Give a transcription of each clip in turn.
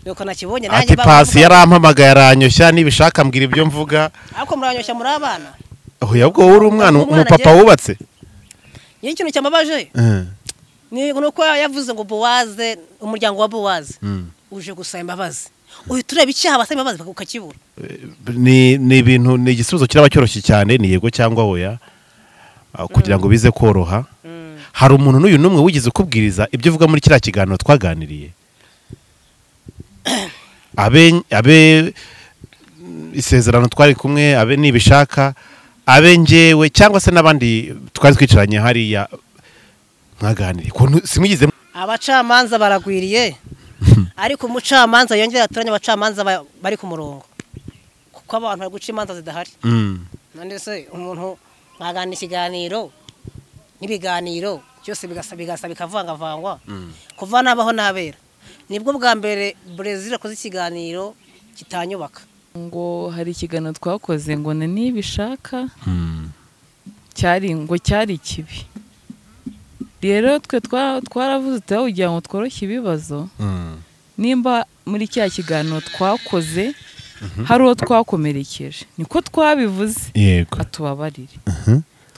nuko nakibonye ati Pasi yarampamagaye aranyoshya nibishaka mbwira ibyo mvuga ariko muranyoshya muri abana oya ubwo uri umwana umupapa wubatse ni ikintu cyamabaje ni nuko yavuze ngo Bowaze umuryango wa Bowaze uje gusaba imbabazi uyu tureba icyaha basaba imbabazi ukakibura ni ibintu ni igisubizo kiraba cyoroshye cyane ni yego cyangwa oya kugira ngo bize koroha hari umuntu n'uyu numwe wigize ukubwiriza ibyo uvuga muri kiriya kiganiro twaganiriye abe isezerano twari kumwe abe nibishaka abe ngewe cyangwa se n'abandi twari twicaranye hariya mwaganiriye simwigize abacamanza baragwiriye ariko umucamanza yongera atoranya abacamanza bari ku murongo kuko abantu bari guca imanza zidahari none se umuntu mwagana ikiganiro n'ibiganiro byose bigasa bikavangavangwa kuva nabaho nabera nibwo bwa mbere Brazil akoze ikiganiro kitanyubaka ngo hari ikiganiro twakoze ngo nibishaka cyari kibi rero twe twaravuze tugira ngo tworoshye ibibazo nimba muri cya kiganiro twakoze hari uwo twakomerekeje niko twabivuze atubabarire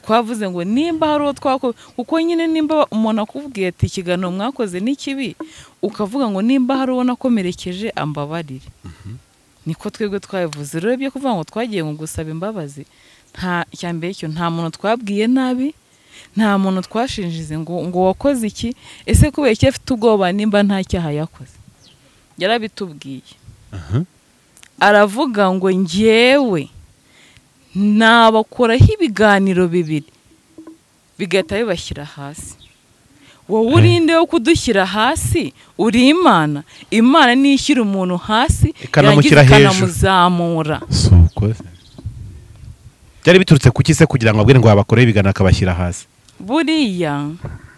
twavuze ngo nimba hari uwo twakoze kuko nyine nimba umuntu akubwiye ati ikiganiro mwakoze ni kibi ukavuga ngo nimba hari uwo nakomerekeje ambabarire niko twebwe twabivuze rero byo kuvuga ngo twagiye ngo gusaba imbabazi nta cyambere cyo nta muntu twabwiye nabi nta muntu twashinjize ngo wakoze iki ese kubera iki afite ubwoba nimba nta cyaha yakoze yarabitubwiye aravuga ngo ngewe nabakoraho ibiganiro bibiri bigahita bibashyira hasi wowe urinde wo kudushyira hasi uri Imana nishyira umuntu hasi yarangiza ikanamuzamura byari biturutse ku kise kugira ngo abwire ngo abakoreye ibiganiro akabashyira hasi buriya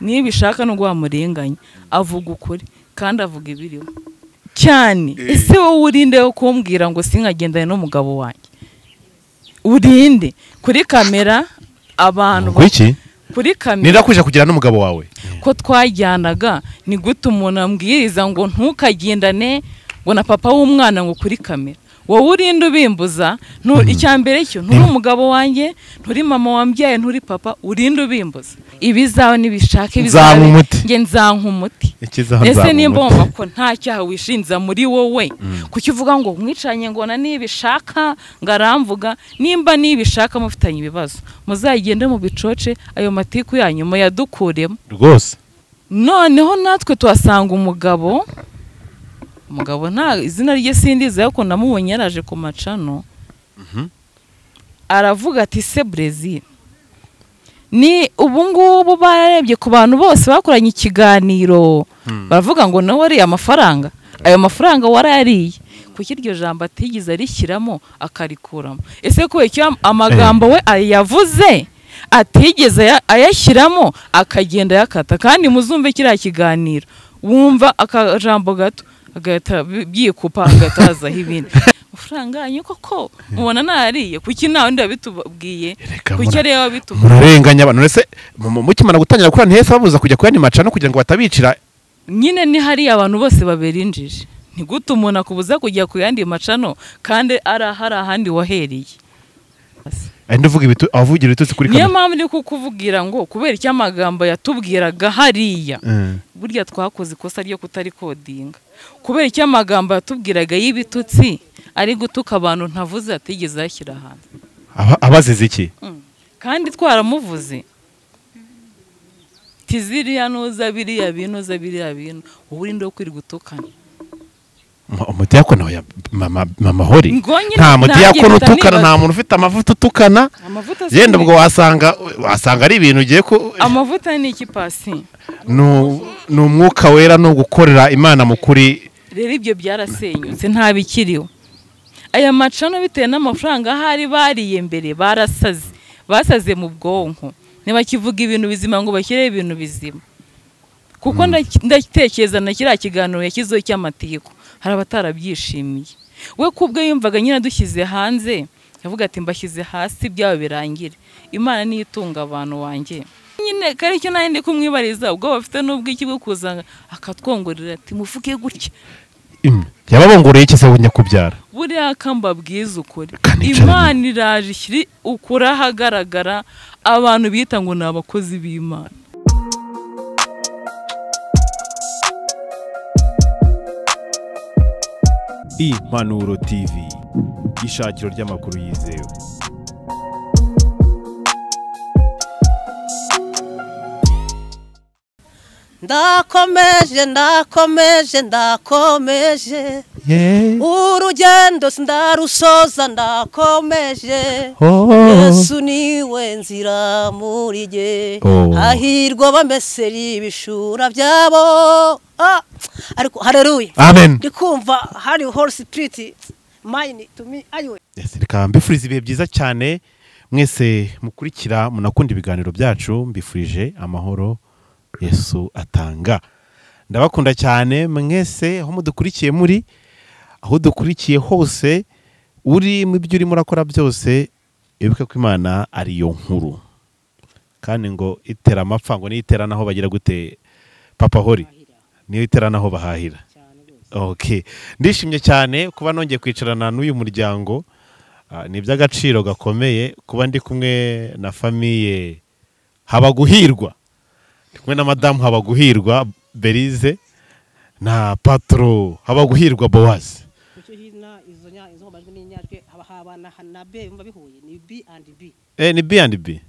nibishaka no guhamurenganya avuga ukuri kandi avuga ibiriho cyane ese wowe urinde wo kumbwira ngo sinkagendane n'umugabo wanjye urinde kuri kamera abantu kuri kamera nirakuje kugira n'umugabo wawe ko twajyanaga ni gute umuntu ambwiriza ngo ntukagendane ngo na papa w'umwana ngo kuri kamera wowe urinde ubimbuza icyambere cyo nturi umugabo wanjye nturi mama wambyaye nturi papa urinde ubimbuza ibizawe nibishaka ibizawe nge nzanka umuti ese nimba wumva ko nta cyaha wishinza muri wowe kuki uvuga ngo mwicanye ngo na nibishaka ngaramvuga nimba nibishaka mufitanye ibibazo muzagende mu bicoce ayo matiku yanyu muyadukuremo rwose noneho natwe tuhasanga umugabo nta izina rye sindiza ariko namubonye yaraje ku macano aravuga ati se Brazil ni ubungubu bararebye ku bantu bose bakoranye ikiganiro baravuga ngo nawe ari amafaranga ayo mafaranga warayariye kuko iryo jambo atigeze arishyiramo akarikuramo ese ko icyo amagambo we yavuze atigeze ayashyiramo akagenda yakata kandi muzumve kiriya kiganiro wumva akajambo gato agahita byikupa agatazaho ibindi amafaranga yanyu koko mubona nariye kuki nawe ndabitubwiye kuki rero wabitubwiye murarenganya abantu ese mukimana gutangira gukora ntihese babuza kujya kuyandi macano kugira ngo batabicira nyine ni hari abantu bose baberinjije ni gute umuntu akubuza kujya ku yandi macano kandi hari ahandi wahereye avugira ibitutsi kuri kamera niyo mpamvu ndi kukuvugira ngo kubera icyo amagambo yatubwiraga hariya burya twakoze ikosa ryo kutarikodinga kubera icyo amagambo yatubwiraga y'ibitutsi ari gutuka abantu ntavuze atigeze yashyira hanze abazize iki kandi twaramuvuze tiziriya nuza biriya bintu wowe urinde wo kwiri gutukana umudiyakoni ya mama hori nta mudiyakoni utukana nta muntu ufite amavuta utukana yenda ubwo wasanga ari ibintu ugiye ko amavuta ni iki Pasi ni umwuka wera no gukorera Imana mukuri rero ibyo byarasenyutse nta bikiriho aya macano bitewe n'amafaranga ahari bariye mbere basaze mu bwonko ntibakivuga ibintu bizima ngo bashyire ibintu bizima kuko ndatekereza na kiriya kiganiro yashyizeho cy'amatiko hari abatarabyishimiye we kubwe yumvaga nyine dushyize hanze yavuga ati mbashyize hasi byabo birangire Imana niyo itunga abantu wanjye nyine kari cyo nandi kumwibariza ubwo bafite n'ubwiki bwo kuzanga akatwongorera ati muvuge gutya yababongoreye iki se nyakubyara buriya kambabwiza ukuri Kanica Imana iraje ishyiri ukuri ahagaragara abantu bita ngo ni abakozi b'Imana. Impanuro TV, ishakiro ry'amakuru yizewe. Ndakomeje urugendo sindarusoza ndakomeje Yesu niwe nzira muri jye hahirwa bameseri ibishura byabo ariko haleluya Amen. ndikumva hari Holy Spirit mine to me ayiwe. Reka mbifuriza ibihe byiza cyane mwese mukurikira munakunda ibiganiro byacu, mbifurije amahoro Yesu atanga. Ndabakunda cyane mwese aho mudukurikiye muri, aho dukurikiye hose, uri mu byo urimo urakora byose, ibuke ko Imana ari yo nkuru kandi ngo itera amapfa ngo niyitera naho bagira gute papa hori niyo itera naho bahahira. Okay, ndishimye cyane kuba nongeye kwicarana n'uyu muryango. Ni iby'agaciro gakomeye kuba ndi kumwe na famiye Habaguhirwa, ndi kumwe na madamu Habaguhirwa Berize na patro Habaguhirwa Boaz. Ni B and B.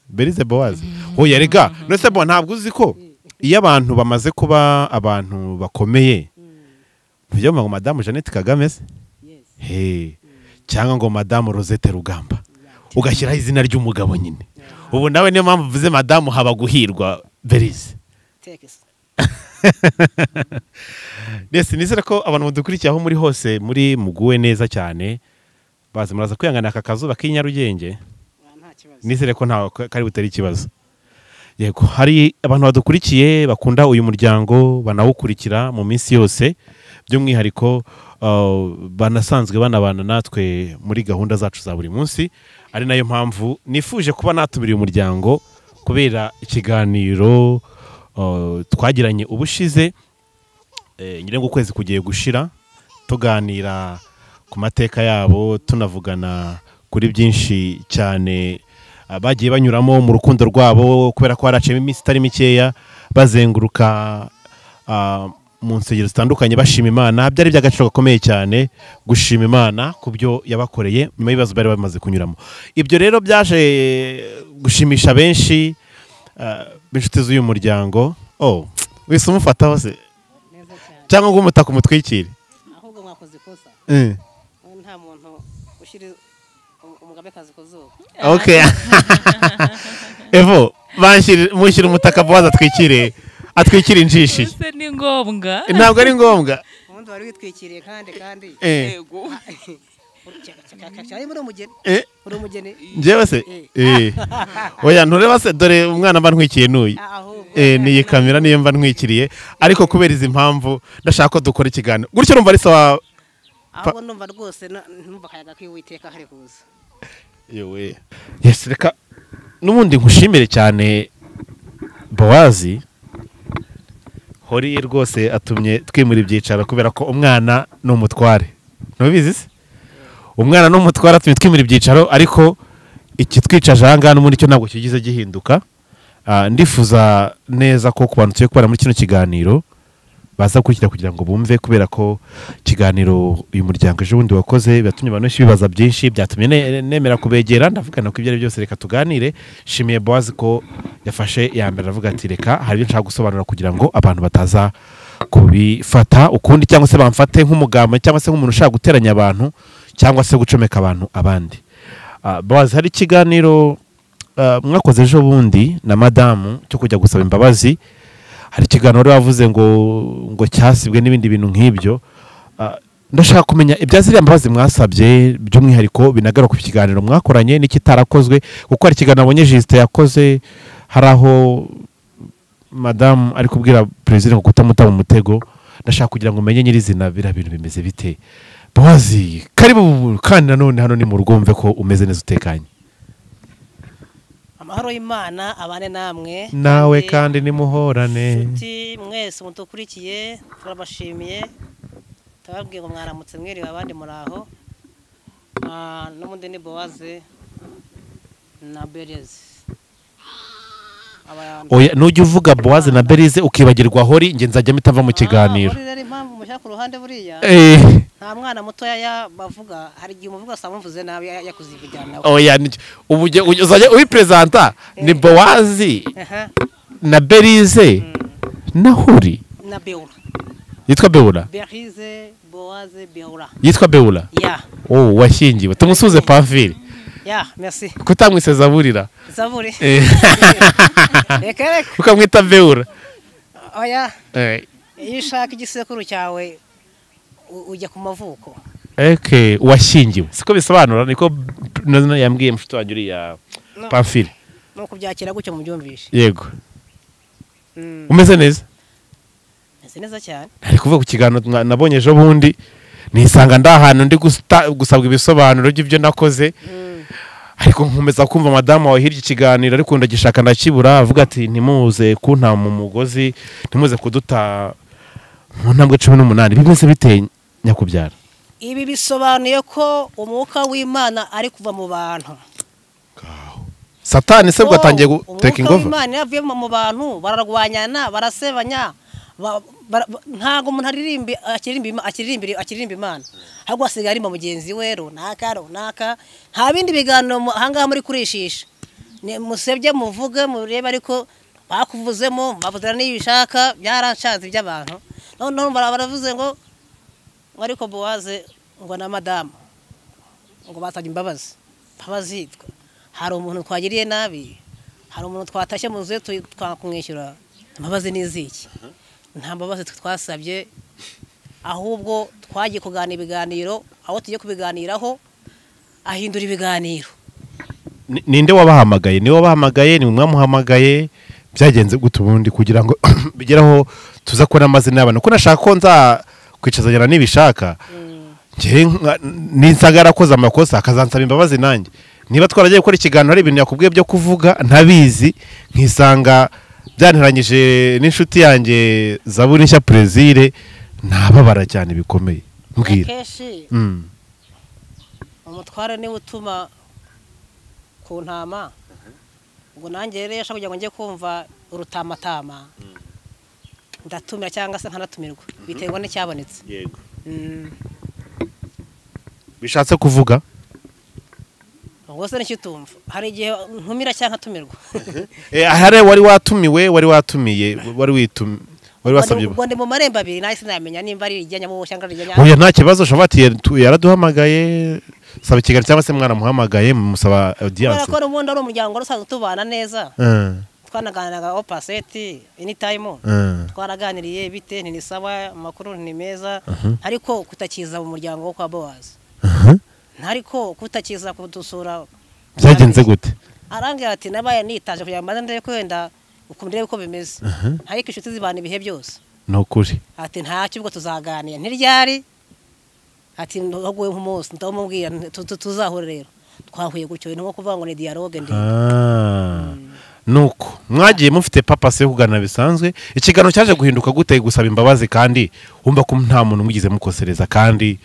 Berize Boaz. Oya rega, nose bo ntabwo uzi ko iyo abantu bamaze kuba abantu bakomeye byo ngo madamu Jeannette Kagame se cyangwa ngo madamu Rosette Rugamba ugashyiraho izina ry'umugabo nyine. Ubu nawe niyo mpamvu mvuze madamu Habaguhirwa Berize. Nizere ko abantu mudukurikiye aho muri hose muri muguwe neza cyane, bazi muraza kwihangana aka kazuba k'inyarugenge. Nizere ko nta kari butari ikibazo. Yego, hari abantu badukurikiye bakunda uyu muryango banawukurikira mu minsi yose, by'umwihariko banasanzwe banabana natwe muri gahunda zacu za buri munsi. Ari nayo mpamvu nifuje kuba natumiriye umuryango kubera ikiganiro twagiranye ubushize nyine ngo ukwezi kugiye gushira, tuganira ku mateka yabo, tunavugana kuri byinshi cyane bagiye banyuramo mu rukundo rwabo, kubera ko haraciyemo iminsi itari mikeya bazenguruka mu nsengero zitandukanye bashima Imana. Byari by'agaciro gakomeye cyane gushima Imana ku byo yabakoreye nyuma y'ibibazo bari bamaze kunyuramo. Ibyo rero byaje gushimisha benshi b'inshuti z'uyu muryango. Wese umufata hose cyangwa ngo umutaka umutwikire, ahubwo mwakoze ikosa. Nta muntu ushira umugabekazi ku zuba. Okay. Evo mushyira umutaka Boaz atwikire injishi. Ese ni ngombwa? Ntabwo ari ngombwa. Umuntu wari witwikiriye kandi yego cyari muri umugeni. Uri umugeni njyewe se oya ntureba se, dore umwana mba ntwikiye n'uyu. Niyi kamera niyo mba ntwikiriye, ariko kubera izi mpamvu ndashaka ko dukora ikiganiro gutyo. Urumva ari sawa? Ahubwo numva rwose numva kayaga k'Uwiteka hari kuza. Yewe yes, reka n'ubundi nkushimire cyane Boaz. Hori rwose atumye twimura ibyicaro kubera ko umwana n'umutware, ntubizi se? Umwana n'umutware atumye twimura ibyicaro, ariko iki twicaje ahanga n'ubundi cyo ntabwo kigize gihinduka. Ndifuza neza ko ku bantu tuye kubana muri kino kiganiro baza gukurikira kugira ngo bumve, kubera ko ikiganiro uyu muryango ejo bundi wakoze byatumye abantu benshi bibaza byinshi, byatumye nemera kubegera ndavugana ko ibyo ari byose reka tuganire. Shimiye Boaz ko yafashe ya mbere avuga ati reka hari ibyo nshaka gusobanura kugira ngo abantu bataza kubifata ukundi, cyangwa se bamfate nk'umugambo cyangwa se nk'umuntu ushaka guteranya abantu cyangwa se gucomeka abantu abandi. Boaz, hari ikiganiro mwakoze ejo bundi na madamu cyo kujya gusaba imbabazi. Hari ikiganiro wavuze ngo cyasibwe n'ibindi bintu nk'ibyo. Ndashaka kumenya ibya ziriya mbabazi mwasabye, by'umwihariko binagaruka ku kiganiro mwakoranye n'ikitarakozwe, kuko hari ikiganiro abonye Justin yakoze hari aho madamu ari kubwira perezida ngo kutamuta mu mutego. Ndashaka kugira ngo umenye nyirizina biriya bintu bimeze bite. Boaz, karibu kandi nanone hano ni mu rwumve ko umeze neza utekanye. Amahoro y'Imana abane namwe. Nawe kandi nimuhorane. Nshuti mwese mudukurikiye turabashimiye tababwiye ngo mwaramutse mwiriwe abandi muraho n'ubundi ni Bowaze na Berize. Oya nujya uvuga Bowaze na Berize ukibagirwa Hori nge nzajya mitava mu kiganiro. Hori rero impamvu mushyira ku ruhande buriya nta mwana mutoya bavuga, hari igihe umuvuga asaba mvuze nabi yakuzivugana. Oya ubu uzajya ubipresenta ni Bowaze na Berize na Hori na Beura. Yitwa Beura. Berize, Bowaze, Beura. Yitwa Beura. Ya. Oh washingiwe. Tumusuze Pamphile. Ya, merci. Kutamwise Zaburira. Zaburi. Ukamwita Beura. Oya. Iyo ushaka igisekuru cyawe ujya ku mavuko. Okay, washingiwe. Siko bisobanura niko yambwiye mfite wanjye uri ya Pamphile. No kubyakira gucyo mu byumvishe. Yego. Umeze neza? Meze neza cyane. Ari kuvuga ku kiganiro nabonye ejo bundi nisanga ndahantu ndi gusabwa ibisobanuro by'ibyo nakoze. Ariko nkomeza kumva madamu wawe hirya ikiganiro ariko ndagishaka ndakibura avuga ati ntimuze kunta mu mugozi ntimuze kuduta mu ntambwe 18 bimeze biteye nyakubyara. Ibi bisobanuye ko umwuka w'Imana ari kuva mu bantu. Satani se bwatangiye taking over. Imana yavuye mu bantu bararwanyana barasebanya ntago umuntu akiririmba Imana ahubwo asigaye ari mu mugenzi we runaka nta bindi biganiro ahangaha muri kurishisha musebye muvuge murebe ariko bakuvuzemo babuzana n'ibishaka byaranshanze by'abantu none baravuze ngo ariko Bowaze ngo na madamu ngo batajya imbabazi hari umuntu twagiriye nabi, hari umuntu twatashye mu nzu twakumwishyura imbabazi n'iziki. Nta mbabazi twasabye ahubwo twagiye kuganira ibiganiro aho tugiye kubiganiraho ahindura ibiganiro. Ninde wabahamagaye? Ni wabahamagaye ni mwamuhamagaye byagenze gute ubundi kugira ngo bigeraho tuza kubona amazina y'abantu ko nashaka ko nza kwicazanya n'ibishaka nje ninsagara koza amakosa akazansaba imbabazi nanjye niba twaragiye gukora ikiganiro ari ibintu yakubwiye byo kuvuga ntabizi nkisanga byanteranyije n'inshuti yanjye Zaburi nshya Plaisir ntababara cyane bikomeye mbwira. Umutware ni utuma ku ntama ngo nanjye rero yashaka kugira ngo njye kumva urutamatama ndatumira cyangwa se nkanatumirwa biterwa n'icyabonetse. Yego. Bishatse kuvuga wose n'icyo utumva hari igihe ntumira cyangwa atumirwa. Ahare wari watumiwe wari watumiye wari wasabye ubwo ndi mu marembo abiri nahise namenya nimba ari ijyanya mu cyangwa rijyanya. Oya nta kibazo shabati yaraduhamagaye saba ikigali cyangwa se mwana muhamagaye musaba audience. Ko ubundi ari umuryango rusanzwe tubana neza. Twanaganiraga opaseti anytime. Twaraganiriye bite ni sawa amakuru ni meza ariko kutakiza mu muryango wo kwa Bowaze. Ntariko kutakiza kudusura byagenze gute? Arangira ati nabaye nitaje kugira ngo ndebe kwenda ukundire uko bimeze. Ariko inshuti zibana ibihe byose. Nokuri. Ati nta kibwo tuzaganira ntiryari. Ati ndogowe nk'umunsi ndamubwira tuzahura rero. Twahuye gutyo nko kuvuga ngo ni dialogue ndi. Nuko mwagiye mufite papa se kugana bisanzwe ikiganiro cyaje guhinduka gute gusaba imbabazi kandi wumva ko nta muntu mugize mukosereza kandi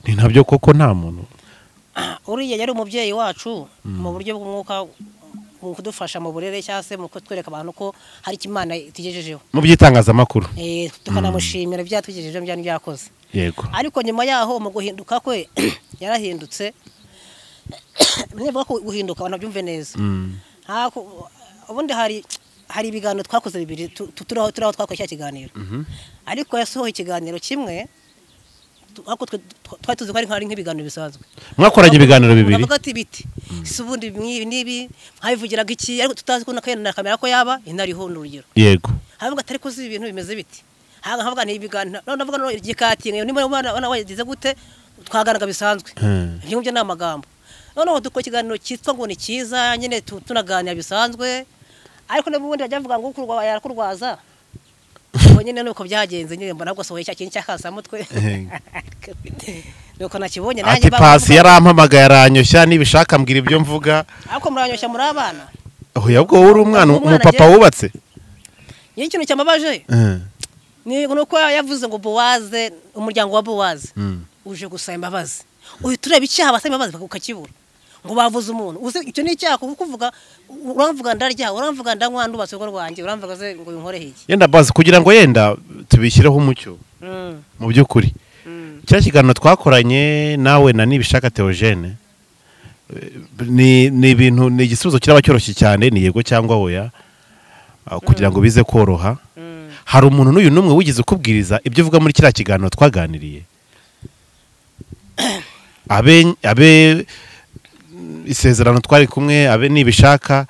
ni ntabyo koko nta muntu. Uriya yari umubyeyi wacu mu buryo bw'umwuka mu kudufasha mu burere cyangwa se mu kutwereka abantu ko hari Imana itigejejeho mu byitangazamakuru. Tukanamushimira byatugejejeho byani byakoze. Yego. Ariko nyuma yaho mu guhinduka kwe yarahindutse. Niba ko guhinduka abantu byumve neza. Ubundi hari ibiganiro twakoze bibiri turaho twakoze ikiganiro. Ariko yasohoye ikiganiro kimwe ako twatuze ko ari nk'ibiganiro bisanzwe. Mwakoranye ibiganiro bibiri. Bavuga ati biti subundi nibi nkabivugiraga iki ariko tutazi ko nakayenda kamera ko yaba inari ho n'urugero. Yego. Havuga atari ko ibintu bimeze biti. Havuga ni ibiganiro navuga no igikatinga nimba ubana wagize gute twaganaga bisanzwe. Ibyo byo n'amagambo. Noneho dukora ikiganiro cyitwa ngo ni cyiza nyine tunaganira bisanzwe ariko n'ubundi bajyavuga ngo ukurwa yarakurwaza. Nyine nuko byagenze nyine mbona bwo sohoye cyakintu cyakasa mutwe. Nuko nakibonye nanjye ati pasi yarampamagaye aranyoshya nibishaka mbwira ibyo mvuga. Ariko muranyoshya muri abana. Oya ubwo uri umwana umupapa wubatse. Ikintu cyamabaje ni nuko yavuze ngo Bowaze, umuryango wa Bowaze uje gusaba imbabazi, uhita ureba icyaha basaba imbabazi ukakibura, ngo bavuze umuntu uzi icyo ni icyaha kuvuga, uramvuga ndarya, uramvuga ndanywa ndubatse urugo rwanjye, uramvuga ze ngo binkore hiki yenda bazi kugira ngo yenda tubishyireho umucyo mu by'ukuri. Kiriya kiganiro twakoranye nawe na Nibishaka Theogene ni ibintu, ni igisubizo kiraba cyoroshye cyane, ni yego cyangwa oya, kugira ngo bize koroha. Hari umuntu n'uyu n'umwe wigize ukubwiriza ibyo uvuga muri kiriya kiganiro twaganiriye? abe isezerano twari kumwe, abe Nibishaka,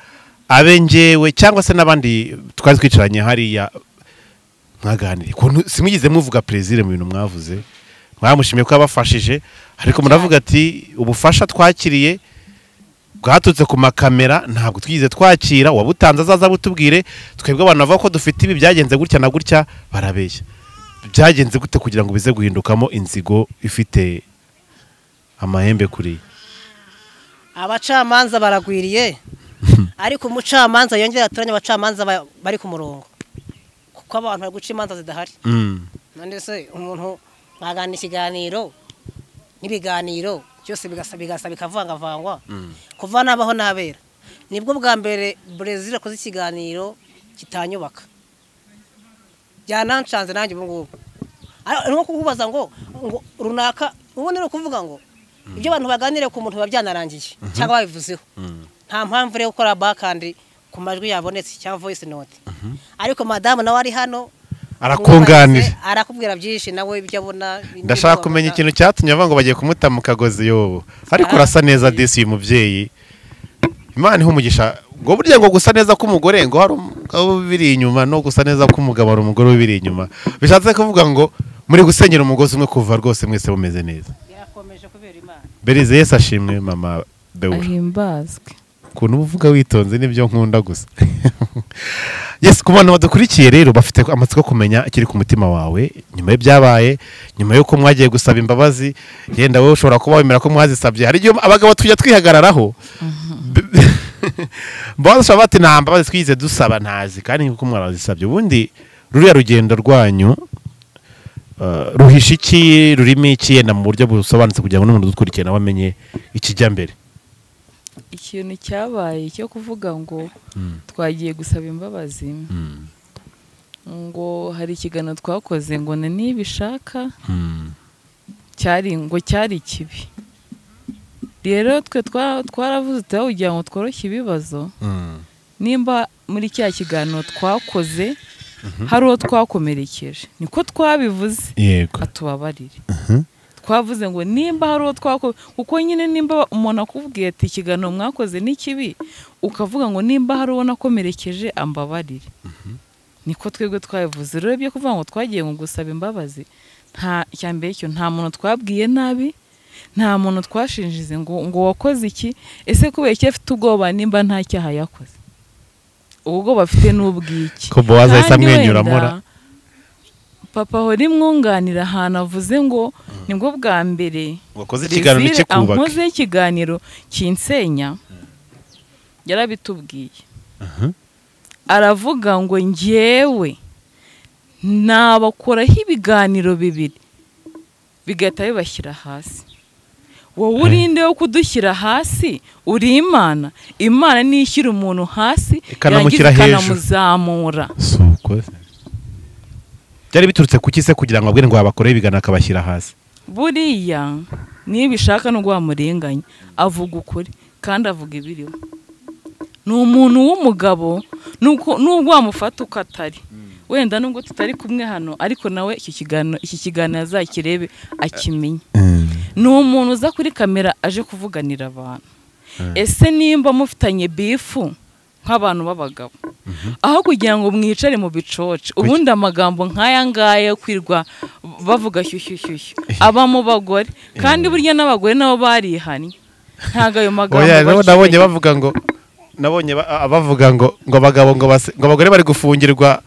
abe njyewe, cyangwa se n'abandi twari twicaranye hariya mwaganiriye? Simwigize muvuga plaisir mu bintu mwavuze, mwamushimiye ko yabafashije, ariko muravuga ati ubufasha twakiriye bwaturutse ku makamera, ntabwo twigize twakira, wabutanze azaza butubwire, twebwe abantu bavuga ko dufite ibi byagenze gutya na gutya, barabeshya. Byagenze gute kugira ngo bize guhindukamo inzigo ifite amahembe kuri? Abacamanza baragwiriye, ariko umucamanza yongera atoranya abacamanza bari ku murongo, kuko abantu bari guca imanza zidahari. None se umuntu mwagana ikiganiro n'ibiganiro cyose bigasa bikavangavangwa, kuva nabaho nabera, nibwo bwa mbere Brezil akoze ikiganiro kitanyubaka, byanancanze nanjye ubu ngubu. Ariko kukubaza ngo runaka, ubundi no kuvuga ngo ibyo abantu baganire ku muntu babyanarangiye cyangwa babivuzeho, nta mpamvu rero gukora backend ku majwi yabonetse cyangwa voice note. Ariko madamu nawe ari hano arakunganira, arakubwira byinshi nawe ibyo abona. Ndashaka kumenya ikintu cyatumye avuga ngo bagiye kumuta mu kagozi yobo, ariko urasa neza desi uyu mubyeyi, Imana iha umugisha. Ngo burya ngo gusa neza k'umugore ngo hari umugabo biri inyuma, no gusa neza k'umugabo hari umugore biri inyuma, bishatse kuvuga ngo muri gusenyera umugozi umwe kuva rwose mwese bumeze neza. Yakomeje kubera Imana. Berize Yesu ashimwe mama Beura. Ahimbazwe. Kuntu uvuga witonze nibyo nkunda gusa. Yes, ku bantu badukurikiye rero bafite amatsiko kumenya ikiri ku mutima wawe nyuma y'ibyabaye, nyuma y'uko mwagiye gusaba imbabazi, yenda wowe ushobora kuba wemera ko mwazisabye. Hari igihe abagabo tujya twihagararaho bose bati nta mbabazi twize dusaba ntazi, kandi nkuko mwarazisabye. Ubundi ruriya rugendo rwanyu ruhisha iki, rurimo iki, yenda mu buryo busobanutse kugira ngo n'umuntu dukurikiye nawe amenye ikijya mbere? Ikintu cyabaye cyo kuvuga ngo twagiye gusaba imbabazi, ngo hari ikiganiro twakoze ngo na Nibishaka cyari kibi. Rero twe twaravuze kugira ngo tworoshye ibibazo, nimba muri cya kiganiro twakoze hari uwo twakomerekeje, niko twabivuze, atubabarire. Twavuze ngo nimba hari uwo twakoze, kuko nyine nimba umuntu akubwiye ati ikiganiro mwakoze ni kibi, ukavuga ngo nimba hari uwo nakomerekeje ambabarire, niko twebwe twabivuze. Rero byo kuvuga ngo twagiye ngo gusaba imbabazi, nta cyambere cyo, nta muntu twabwiye nabi, nta muntu twashinjize ngo wakoze iki, ese kubera iki afite ubwoba nimba nta cyaha yakoze? Ubwo bafite n'ubwiki ko Bowaze ahise amwenyuramura. Papa hori mwunganira ahantu avuze ngo nibwo bwa mbere wakoze ikiganiro n'ikikubaka, ankoze ikiganiro kinsenya, yarabitubwiye. Aravuga ngo njyewe nabakoraho ibiganiro bibiri bigahita bibashyira hasi. Wowe urinde wo kudushyira hasi, uri Imana. Imana nishyira umuntu hasi ikanamushyira hejuru, ikanamuzamura. Byari biturutse kuki se kugira ngo abwire ngo abakoreye ibiganiro akabashyira hasi? Buriya Nibishaka no guhamurenganya, avuga ukuri kandi avuga ibiriho. Ni umuntu w'umugabo, nubwo wamufata uko atari, wenda nubwo tutari kumwe hano, ariko nawe iki kiganiro azakirebe akimenye. Ni umuntu uza kuri kamera aje kuvuganira abantu. Ese nimba mufitanye bifu nk'abantu b'abagabo, aho kugira ngo mwicare mu bicoce, ubundi amagambo nk'aya ngaya kwirwa bavuga shyushyushyushyu aba mu bagore, kandi burya n'abagore nabo barihanye. Ntago ayo magambo nabonye bavuga ngo, bavuga ngo abagabo ngo abagore bari gufungirwa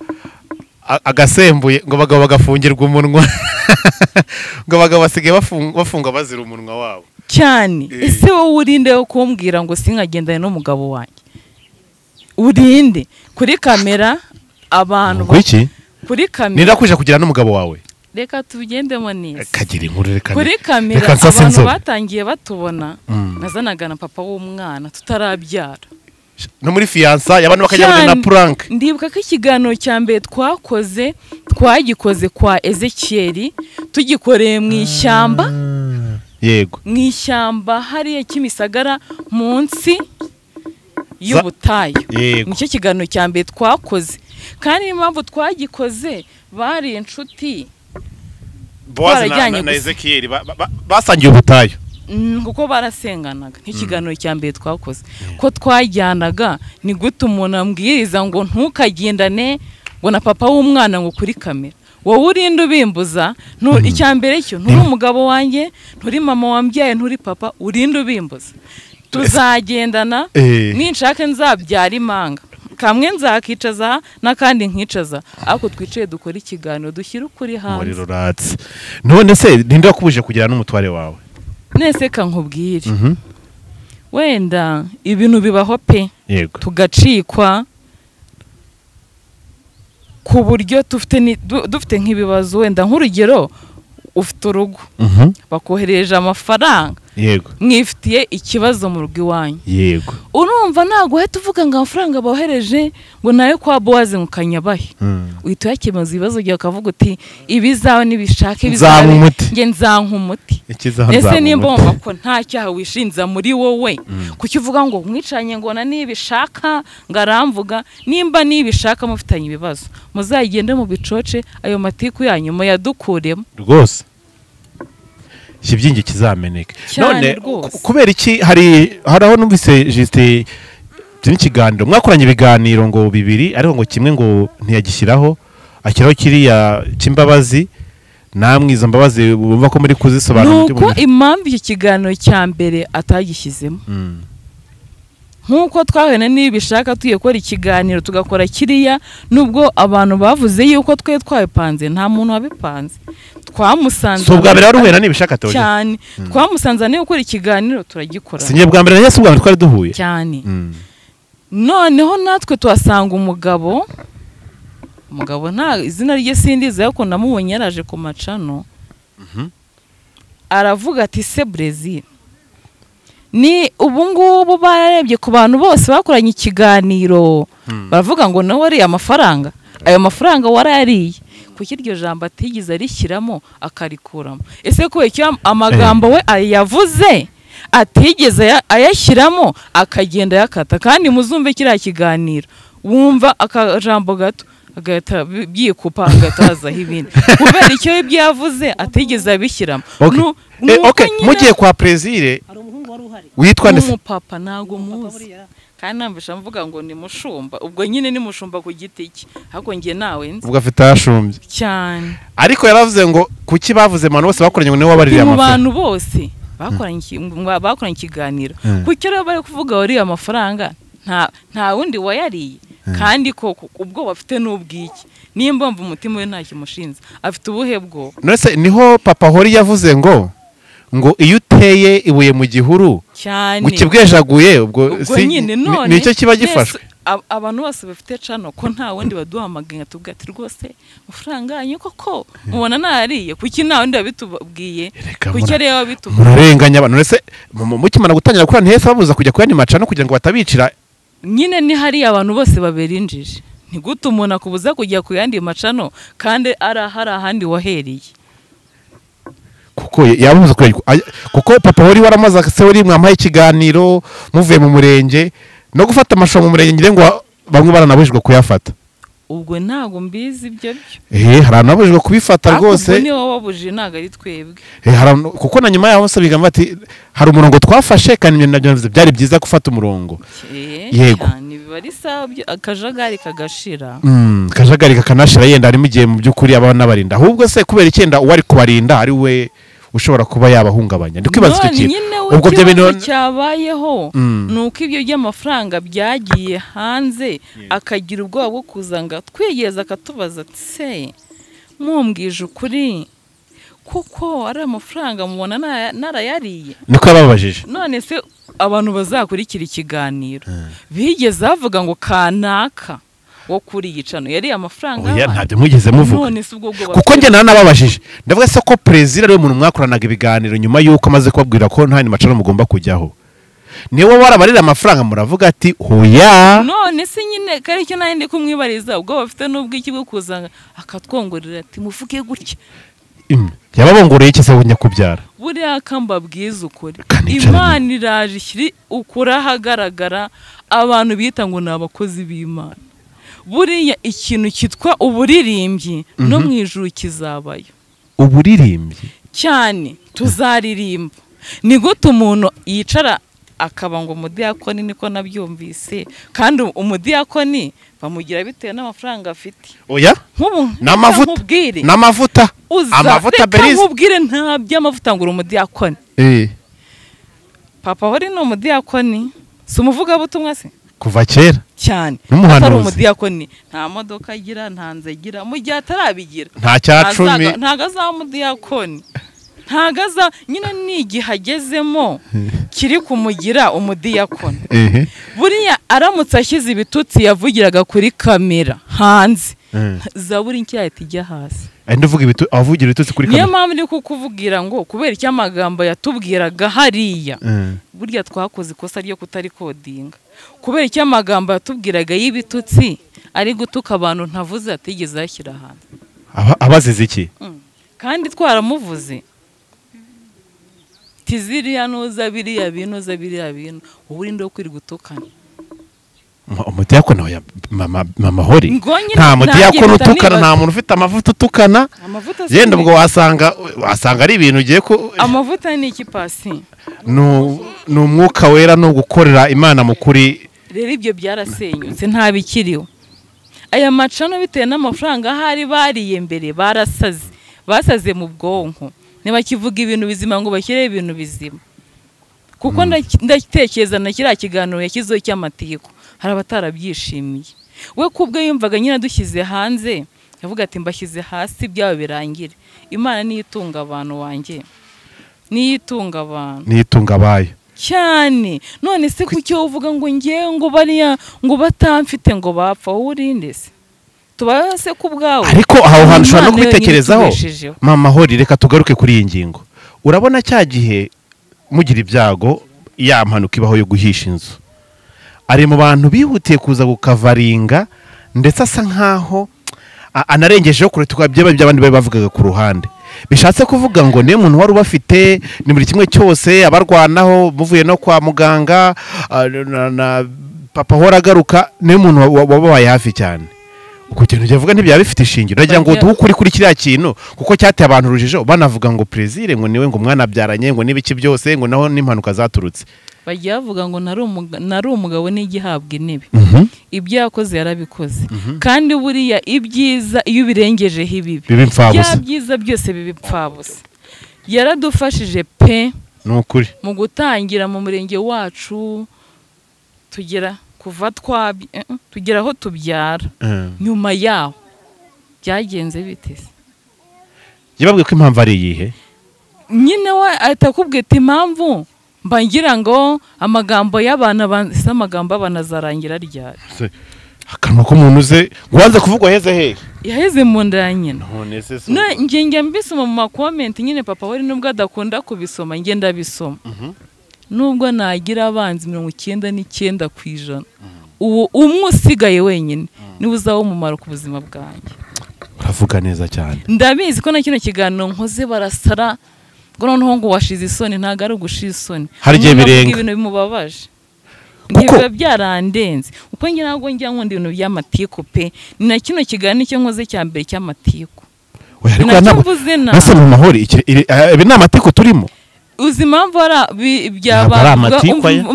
agasembuye, ngo abagabo bagafungirwa umunwa, ngo abagabo basigaye bafunga bazira umunwa wabo cyane. Ese wowe urinde wo kumbwira ngo sinkagendane n'umugabo wanjye? Urinde kuri kamera abantu iki kuri kamera nira kuje kugira n'umugabo wawe reka tubigendemo neza kagira inkuru reka kuri kamera abantu batangiye batubona nazanaga na papa w'umwana tutarabyara no muri fiança y'abantu bakajya na prank ndibuka ko ikiganiro cya mbere twagikoze kwa Ezekiel tugikoreye mu ishyamba yego mu ishyamba hariya Kimisagara munsi y'ubutayu nicyo kiganiro cya mbere twakoze kandi impamvu twagikoze bari inshuti Boaz na Ezekiel basangiye ubutayu kuko barasenganaga nk'ikiganiro cya mbere twakoze ko twajyanaga ni gute umuntu ambwiriza ngo ntukagendane ngo na papa w'umwana ngo kuri kamera wowe urinde ubimbuza icya mbere cyo nturi umugabo wanjye nturi mama wambyaye nturi papa urinde ubimbuza tuzagendana ninshake nzabyara imanga kamwe nzakicaza n'akandi nkicaza ariko twicaye dukora ikiganiro dushyira ukuri hanze none se ninde wakubuje kugira n'umutware wawe nese kankubwire wenda ibintu bibaho pe tugacikwa ku buryo dufite nk'ibibazo wenda nk'urugero ufite urugo bakohereje amafaranga yego mwifitiye ikibazo mu rugo iwanyu yego urumva ntago uhita uvuga ngo amafaranga bohereje ngo nayo kwa Boaz mu kanyabahe uhita uyakemuza ibibazo byawe ukavuga uti ibizawe nibishaka ibizawe nge nzanka umuti ese nimba wumva ko nta cyaha wishinza muri wowe kuki uvuga ngo mwicanye ngo na nibishaka ngaramvuga nimba nibishaka mufitanye ibibazo muzagende mu bicoce ayo matiku yanyu muyadukuremo rwose kibyingi kizameneka none kubera iki hari aho numvise juste n'ikiganiro mwakoranye ibiganiro ngo bibiri ariko ngo kimwe ngo ntiyagishyiraho akiraho kiriya cy'imbabazi namwe izo mbabazi bumva ko muri kuzisobanura nuko impamvu iki kiganiro cya mbere atagishyizemo nkuko twahene nibishaka tuye gukora ikiganiro tugakora kiriya nubwo abantu bavuze yuko twe twabipanze nta muntu wabipanze twamusanze so bwa mbere waruhera nibishaka toje cyane twamusanze ne gukora ikiganiro turagikora sinye bwa mbere yase ubwa twari duhuye cyane noneho natwe tuhasanga umugabo nta izina rye sindiza yuko namubonye yaraje ku macano aravuga ati se Brazil ni ubungubu bararebye ku bantu bose bakoranye ikiganiro baravuga ngo nawe ari amafaranga ayo mafaranga warayariye kuki iryo jambo atigeze arishyiramo akarikuramo ese ko icyo amagambo we yavuze atigeze ayashyiramo akagenda yakata kandi muzumve kiriya kiganiro wumva akajambo gato agahita byikupa agatazaho ibindi kubera icyo ibyo yavuze atigeze abishyiramo mugiye kwa Plaisir witwa ndetse umupapa ntago muzi kandi nambisha mvuga ngo ni mushumba ubwo nyine ni mushumba ku giti cye ahubwo ngiye nawe nzi ubwo afite ashumbye cyane ariko yaravuze ngo kuki bavuze abantu bose bakoranye ngo niwe wabaririye amafaranga abantu bose bakoranye ikiganiro kuki rero bari kuvuga wariye amafaranga nta wundi wayariye kandi ko ubwo bafite n'ubwiki nimba mva umutima we nta kimushinze afite ubuhe bwo none niho papa hori yavuze ngo iyo uteye ibuye mu gihuru ukibwejaguye ubwo nicyo kiba gifashwe abantu bose bafite cano ko nta wundi baduhamagaye tubwati rwose amafaranga yanyu koko mubona nariye kuki nta wundi wabitubwiye kuki rero wabitubwiye murarenganya abantu nese mukimana gutangira gukora ntihese babuza kujya kuyandi macano kugira ngo batabicira nyine ni hari abantu bose babera injiji ntigute umuntu akubuza kujya ku yandi macano kandi hari ahandi wahereye kuko yabuze kuko papa hori waramaze se wari mwamaye ikiganiro muvuye mu murenge no gufata amashusho mu murenge ngire ngo bamwe baranabujijwe kuyafata ubwo ntago mbizi ibyo hari anabujijwe kubifata rwose ubwo niyo wabujije ntago ari twebwe kuko na nyuma yaho sabiga bati hari umurongo twafashe kandi nabyo byari byiza gufata umurongo yego bari sabyo akajagari kagashira kajagari kakanashira yenda harimo igihe mu by'ukuri aba n'abarinda ahubwo se kubera icyenda uwari kubarinda ari we ushobora kuba yabahungabanya ndikwibaza icyo kintu ubwo byo bintu cyabayeho nuko ibyo by'amafaranga byagiye hanze akagira ubwoba bwo kuzanga twegeza akatubaza ati se mumbwije ukuri kuko ari amafaranga mubona narayariye niko yababajije none se abantu bazakurikira ikiganiro bigeze bavuga ngo kanaka wo kuri yicano yari amafaranga oya y'abantu. ntabyo mwigeze muvuga None se ubwo bwo kuko njye nanababajije ndavuga se ko perezida ariwe muntu mwakoranaga ibiganiro nyuma y'uko amaze kubabwira ko nta macano mugomba kujyaho niwe warabarira amafaranga muravuga ati hoya none se nyine kari cyo nandi kumwibariza ubwo bafite n'ubwo iki bwo kuzanga akatwongorera ati muvuge gutya yababongoreye iki se kunyakubyara buriya kamba bwiza ukuri Kanicara Imana iraje ishyiri ukuri ahagaragara abantu bita ngo ni abakozi b'Imana buriya ikintu cyitwa uburirimbyi no mu ijuru kizabayo uburirimbyi cyane tuzaririmba ni gute umuntu yicara akaba ngo umudiyakoni niko nabyumvise kandi umudiyakoni bamugira bitewe n'amafaranga afite oya nk'ubu n'amavuta amavuta berize nkubwire nta by'amavuta ngo uri umudiyakoni papa wari ni umudiyakoni si umuvugabutumwa se kuva kera cyane n'umuhanuzi atari umudiyakoni nta modoka agira nta nzu agira mu gihe atarabigira nta cyacumi ntago azaba umudiyakoni ntago aza nyine n'igihe agezemo kiri kumugira umudiyakoni buriya aramutse ashyize ibitutsi yavugiraga kuri kamera hanze zaburi nshya yahita ijya hasi avugira ibitutsi kuri kamera niyo mpamvu ndi kukuvugira ngo kubera icyo amagambo yatubwiraga hariya burya twakoze ikosa ryo kutarikodinga kubera icyo amagambo yatubwiraga y'ibitutsi ari gutuka abantu ntavuze atigeze yashyira hanze abazize iki kandi twaramuvuze tiziriya nuza biriya bintu ubu urinde wo kwiri gutukana umudiyakoni wa mama hori nta mudiyakoni utukana nta muntu ufite amavuta utukana yenda ubwo wasanga ari ibintu ugiye ko amavuta ni iki pasi ni umwuka wera no gukorera Imana mu kuri rero ibyo byarasenyutse nta bikiriho aya macano bitewe n'amafaranga ahari bariye mbere basaze mu bwonko ntibakivuga ibintu bizima ngo bashyireho ibintu bizima kuko ndatekereza na kiriya kiganiro yashyizeho cy'amategeko hari abatarabyishimiye we kubwe yumvaga nyine dushyize hanze yavuga ati mbashyize hasi byaba birangire Imana niyo itunga abantu wanjye niyo itunga abantu niyo itunga abayo cyane none se kucyo uvuga ngo ngewe ngo bariya ngo batamfite ngo bapfa wowe urinde se tubase ku bwawe ariko aho hantu ushobora no kubitekerezaho mama hori reka tugaruke kuri iyi ngingo urabona cya gihe mugira ibyago ya mpanuka ibaho yo guhisha inzu ari mu bantu bihutiye kuza gukavaringa ndetse asa nkaho anarengejeho kure by'abandi bari bavugaga ku ruhande bishatse kuvuga ngo niyo muntu wari ubafite ni buri kimwe cyose abarwanaho muvuye no kwa muganga na papa hora agaruka niyo muntu wabaye hafi cyane uko kintu cyavuga ntibyaba bifite ishingiro nagira ngo duhukuri kuri kiriya kintu kuko cyateye abantu urujijo banavuga ngo prezire ngo niwe ngo mwana byaranye ngo nibiki byose ngo naho n'impanuka zaturutse bagiye bavuga ngo nari umugabo n'igihabwa intebe ibyo yakoze yarabikoze kandi buriya ibyiza iyo ubirengejeho ibibi bya byiza byose bibipfabusa yaradufashije pe n'ukuri mu gutangira mu murenge wacu tugera aho tubyara nyuma yaho byagenze biteze yababwiye ko impamvu ari iyihe nyine we ahita akubwira ati impamvu mbangira ngo amagambo y'abana amagambo banazarangira ryari akanwa k'umuntu uze wanze kuvugwa hehe yaheze mu nda ya nyina nge mbisoma mu makomenti nyine papa wari nubwo adakunda kubisoma nge ndabisoma nubwo nagira abanzi 99% uwo umwe usigaye wenyine niwe uzaba umumaro ku buzima bwanjye uravuga neza cyane ndabizi ko na kino kiganiro nkoze barasara ngo noneho ngo washize isoni ntago ari ugushiza isoni hari igihe birenga ibintu bimubabaje biba byarandenze uko njye ntabwo njya nkunda ibintu by'amatiku pe ni na kino kiganiro cyo nkoze cya mbere cy'amatiku nase mu mahoro ibi ni amatiku turimo uzi impamvu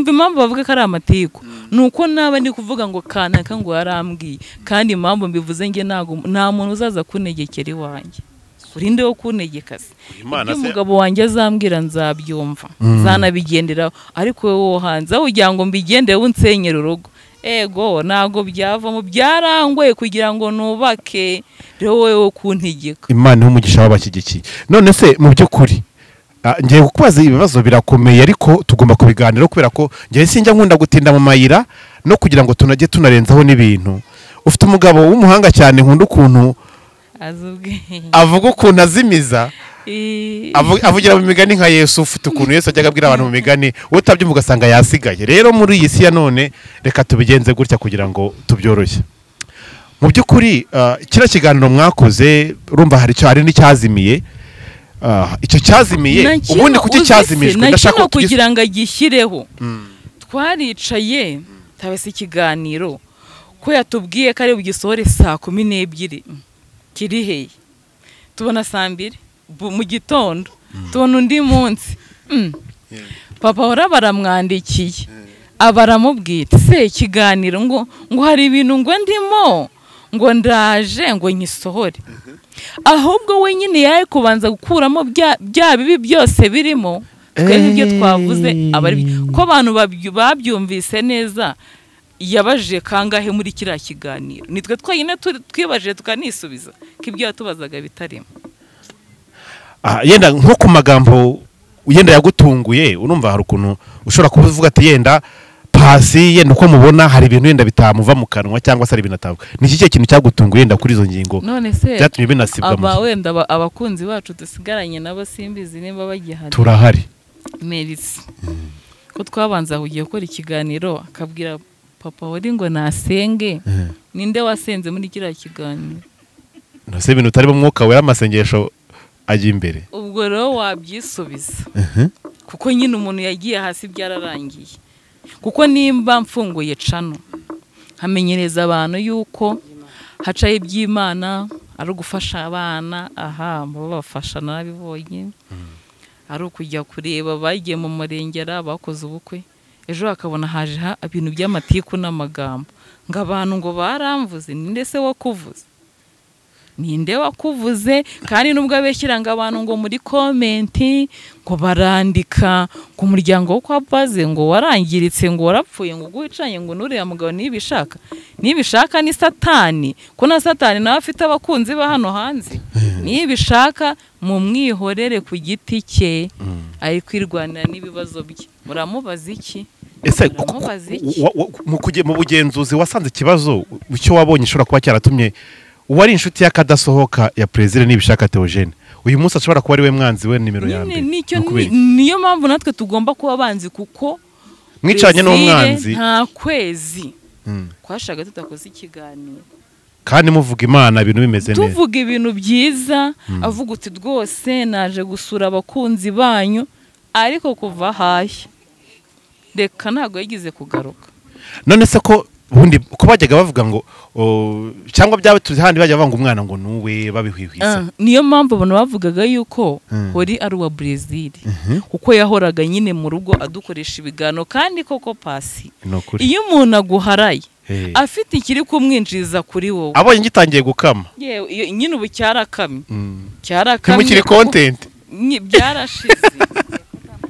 impamvu bavuga ko ari amatiku ni uko naba ndi kuvuga ngo kanaka ngo yarambwiye kandi impamvu mbivuze nge nta muntu uzaza kunegekera iwanjye urinde wo kunegeka se ibyo umugabo wanjye azambwira nzabyumva zanabigenderaho ariko wowe hanze aho ugira ngo mbigende unsenyera urugo ego ntago byavamo byarangoye kugira ngo nubake rero wowe wo kuntegeka Imana y'umugisha w'abashyigikiye none se mu by'ukuri ngiye kukubaza ibibazo birakomeye ariko tugomba kubiganira kubera ko ngiye sinjya nkunda gutinda mu mayira no kugira ngo tunajye tunarenzaho n'ibintu ufite umugabo w'umuhanga cyane nkunda ukuntu avuga ukuntu azimiza avugira mu migani nka Yesu, ufite ukuntu Yesu ajyaga abwira abantu mu migani utabyumva ugasanga yasigaye. Rero muri iyi si ya none reka tubigenze gutya kugira ngo tubyoroshye. Mu by'ukuri kira kiganiro mwakoze urumva hari n'icyazimiye, icyo cyazimiye ubundi kuki cyazimijwe ndashaka kugira ngo agishyireho. Twaricaye tabese ikiganiro ko yatubwiye ko ari bugisohore saa 12 kiri heye, tubona saa 2 mu gitondo, tubona undi munsi papa hora baramwandikiye abaramubwira se ikiganiro ngo hari ibintu ngo ndimo ngo ndaje ngo nyisohore, ahubwo we nyine yaje kubanza gukuramo bya bibi byose birimo. Twe n'ibyo twavuze abari ko abantu babyumvise neza. Yabaje kangahe muri kiriya kiganiro, nitwe twanyine twibaje tukanisubiza ko ibyo yatubazaga bitarimo. Yenda nko ku magambo yenda yagutunguye, urumva hari ukuntu ushobora kuvuga ati yenda Pasi yenda uko mubona hari ibintu yenda bitamuva mu kanwa cyangwa se ari ibintu atavuga. Ni iki kintu cyagutunguye yenda kuri izo ngingo byatumye binasibwa mu wenda abakunzi bacu dusigaranye nabo simbizi nimba bagihari? Turahari Merisi ko twabanza ugiye gukora ikiganiro akabwira papa wari ngo nasenge. Ninde wasenze muri kiriya kiganiro? Nose ibintu utari mu mwuka wera amasengesho ajya imbere. Ubwo rero wabyisubiza kuko nyine umuntu yagiye hasi byararangiye. Kuko nimba mfunguye cano hamenyereza abantu yuko hacaye iby'Imana ari ugufasha abana, babafasha nabibonye, ari ukujya kureba bagiye mu murengera bakoze ubukwe, ejo hakabona haje ibintu by'amatiku n'amagambo ngo abantu ngo baramvuze. Ninde se wakuvuze? Ninde wakuvuze? Kandi nubwo abeshyira ngo abantu ngo muri komenti ngo barandika ku muryango wo kwa Baze ngo warangiritse ngo warapfuye ngo guhicanye ngo nuriya mugabo nibishaka ni Satani, ko na Satani nawe afite abakunzi ba hano hanze. Nibishaka mu mwihorere ku giti cye ari kwirwanira n'ibibazo bye. Muramubaza iki? Ese mu bugenzuzi wasanze ikibazo icyo wabonye ishobora kuba cyaratumye uwari inshuti y'akadasohoka ya President nibishaka Theogene uyu munsi ashobora kuba ari we mwanzi we nimero ya mbere? Niyo mpamvu natwe tugomba kuba banzi, kuko mwicanye n'umwanzi nta kwezi kwashaga tutakoze ikiganiro kandi muvuga Imana ibintu bimeze neza, tuvuga ibintu byiza. Avuga uti rwose naje gusura abakunzi banyu, ariko kuva hashya reka ntago yagize kugaruka. None se ko ubundi ko bajyaga bavuga ngo cyangwa byawe tuzi handi bajya banga umwana ngo nuwe babihwihwisa. Niyo mpamvu abantu bavugaga yuko hori ari wa Brazil, kuko yahoraga nyine mu rugo adukoresha ibigano. Kandi koko Pasi, iyo umuntu aguharaye afite ikiri kumwinjiza kuri wowe, abonye gitangiye gukama nyine ubu cyarakamye kimukiri content byarashize.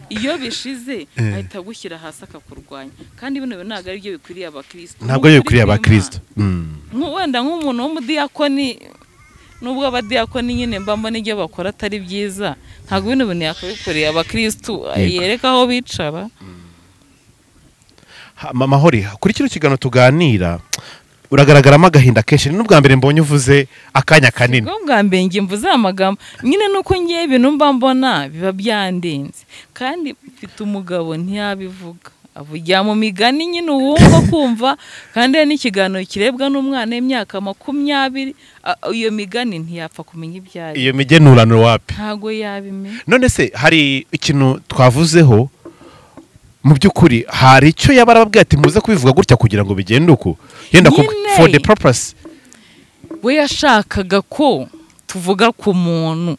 Iyo bishize ahita gushyira hasi akakurwanya, kandi bino ntabwo ari byo bikwiriye abakristo. Ntabwo ari bikwiriye abakristo. Wenda nk'umuntu w'umudiyakoni, nubwo abadiyakoni nyine mbambona ibyo bakora atari byiza, ntabwo bino bintu yakabikoreye abakristo, yereka aho bicara. Mama Hori, kuri kino kiganiro tuganira uragaragaramo agahinda kenshi. N'ubwa mbere mbonye uvuze akanya kanini. Ubwa mbere ngiye mvuze amagambo nyine nuko ngiye ibintu mba mbona biba byandenze, kandi mfite umugabo ntiyabivuga, avugira mu migani nyine uwumva kumva. Kandi n'ikiganiro kirebwa n'umwana w'imyaka 20, iyo migani ntiyapfa kumenya ibyari. Iyo migenurano wapi ntago yabimenya. None se hari ikintu twavuzeho mu by'ukuri, hari icyo yabarababwiye ati muze kubivuga gutya kugira ngo bigende uko yenda for the purpose? We yashakaga ko tuvuga ku muntu,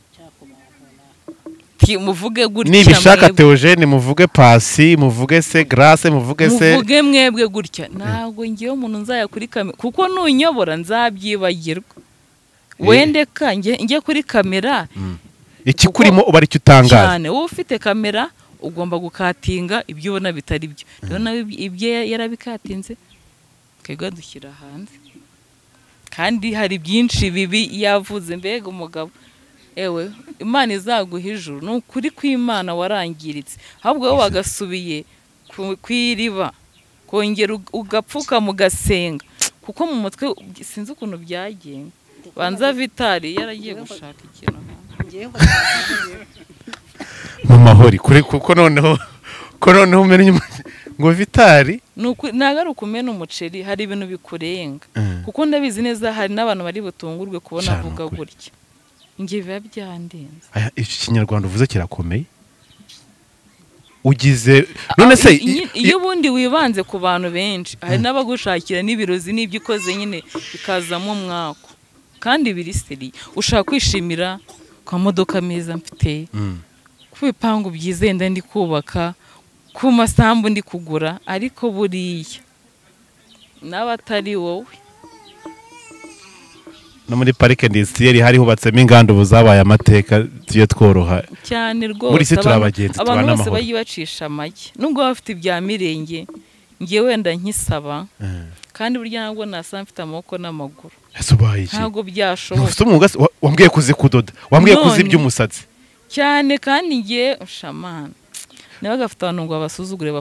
muvuge gutya. Nibishaka Theogene muvuge Pasi, muvuge se Grace, muvuge mwebwe gutya. Ntabwo ngiye umuntu nzaya kuri kamera, kuko nunyobora nzabyibagirwa. Wendeka njye kuri kamera iki kurimo uba ari cyo utangaza cyane. Wowe ufite kamera ugomba gukatinga ibyo ubona bitari byo. Rero nawe ibyo yarabikatinze kega dushyira hanze. Kandi hari byinshi bibi yavuze. Mbega umugabo, ewe Imana izaguha ijuru, n'ukuri kw'Imana warangiritse, ahubwo wowe wagasubiye kwiriba kongera ugapfuka mugasenga, kuko mu mutwe sinzi ukuntu byagenze banza Vitali yaragiye gushaka ikintu mu mahori kuri kuko noneho umenye ngo Vitali ntago ari ukumena umuceri hari ibintu bikurenga kuko ndabizi neza hari n'abantu bari butungurwe kubona avuga gutya ngiye biba byandenze. Iki kinyarwanda uvuze kirakomeye ugize none se iyo ubundi wibanze ku bantu benshi hari n'abagushakira n'ibirozi n'ibyo ukoze nyine bikazamo umwako kandi biri seri ushaka kwishimira kwa modoka meza mfite ku bipangu byiza yenda ndi kubaka ku masambu ndi kugura ariko buriya n'abatari wowe no muri parike industrie hari hubatsemo inganda ubu zabaye amateka tuye tworoha cyane rwose muri se turabagenzi abantu bose bayibacisha make nubwo bafite ibya mirenge ngiye wenda nkisaba kandi burya ntabwo nasa mfite amaboko n'amaguru ntabwo byashoboka wambwiye kuzi kudoda wambwiye kuzi iby'umusatsi cyane kandi ngiye shamana nawe gafite abantu ngo abasuzugure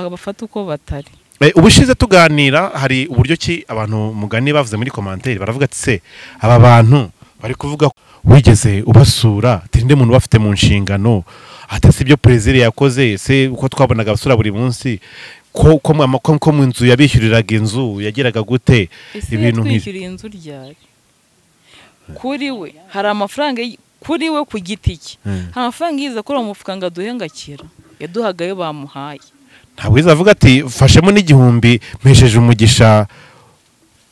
bafata uko batari. Ubushize tuganira hari uburyo ki abantu mugani bavuze muri commentaire baravuga ati se aba bantu bari kuvuga wigeze ubasura tinde muntu bafite mu nshingano atasi ibyo president yakoze se uko twabonaga abasura buri munsi ko mu nzu yabishyuriraga inzu yagiraga gute ibintu nk'ibyo inzu ryari kuri we hari amafaranga kuri we ku giti cye amafaranga yiza kuri umufuka ngo aduhengakira yaduhagayo bamuhaye ntabwo izavuga ati fashemo n'igihumbi mpesheje umugisha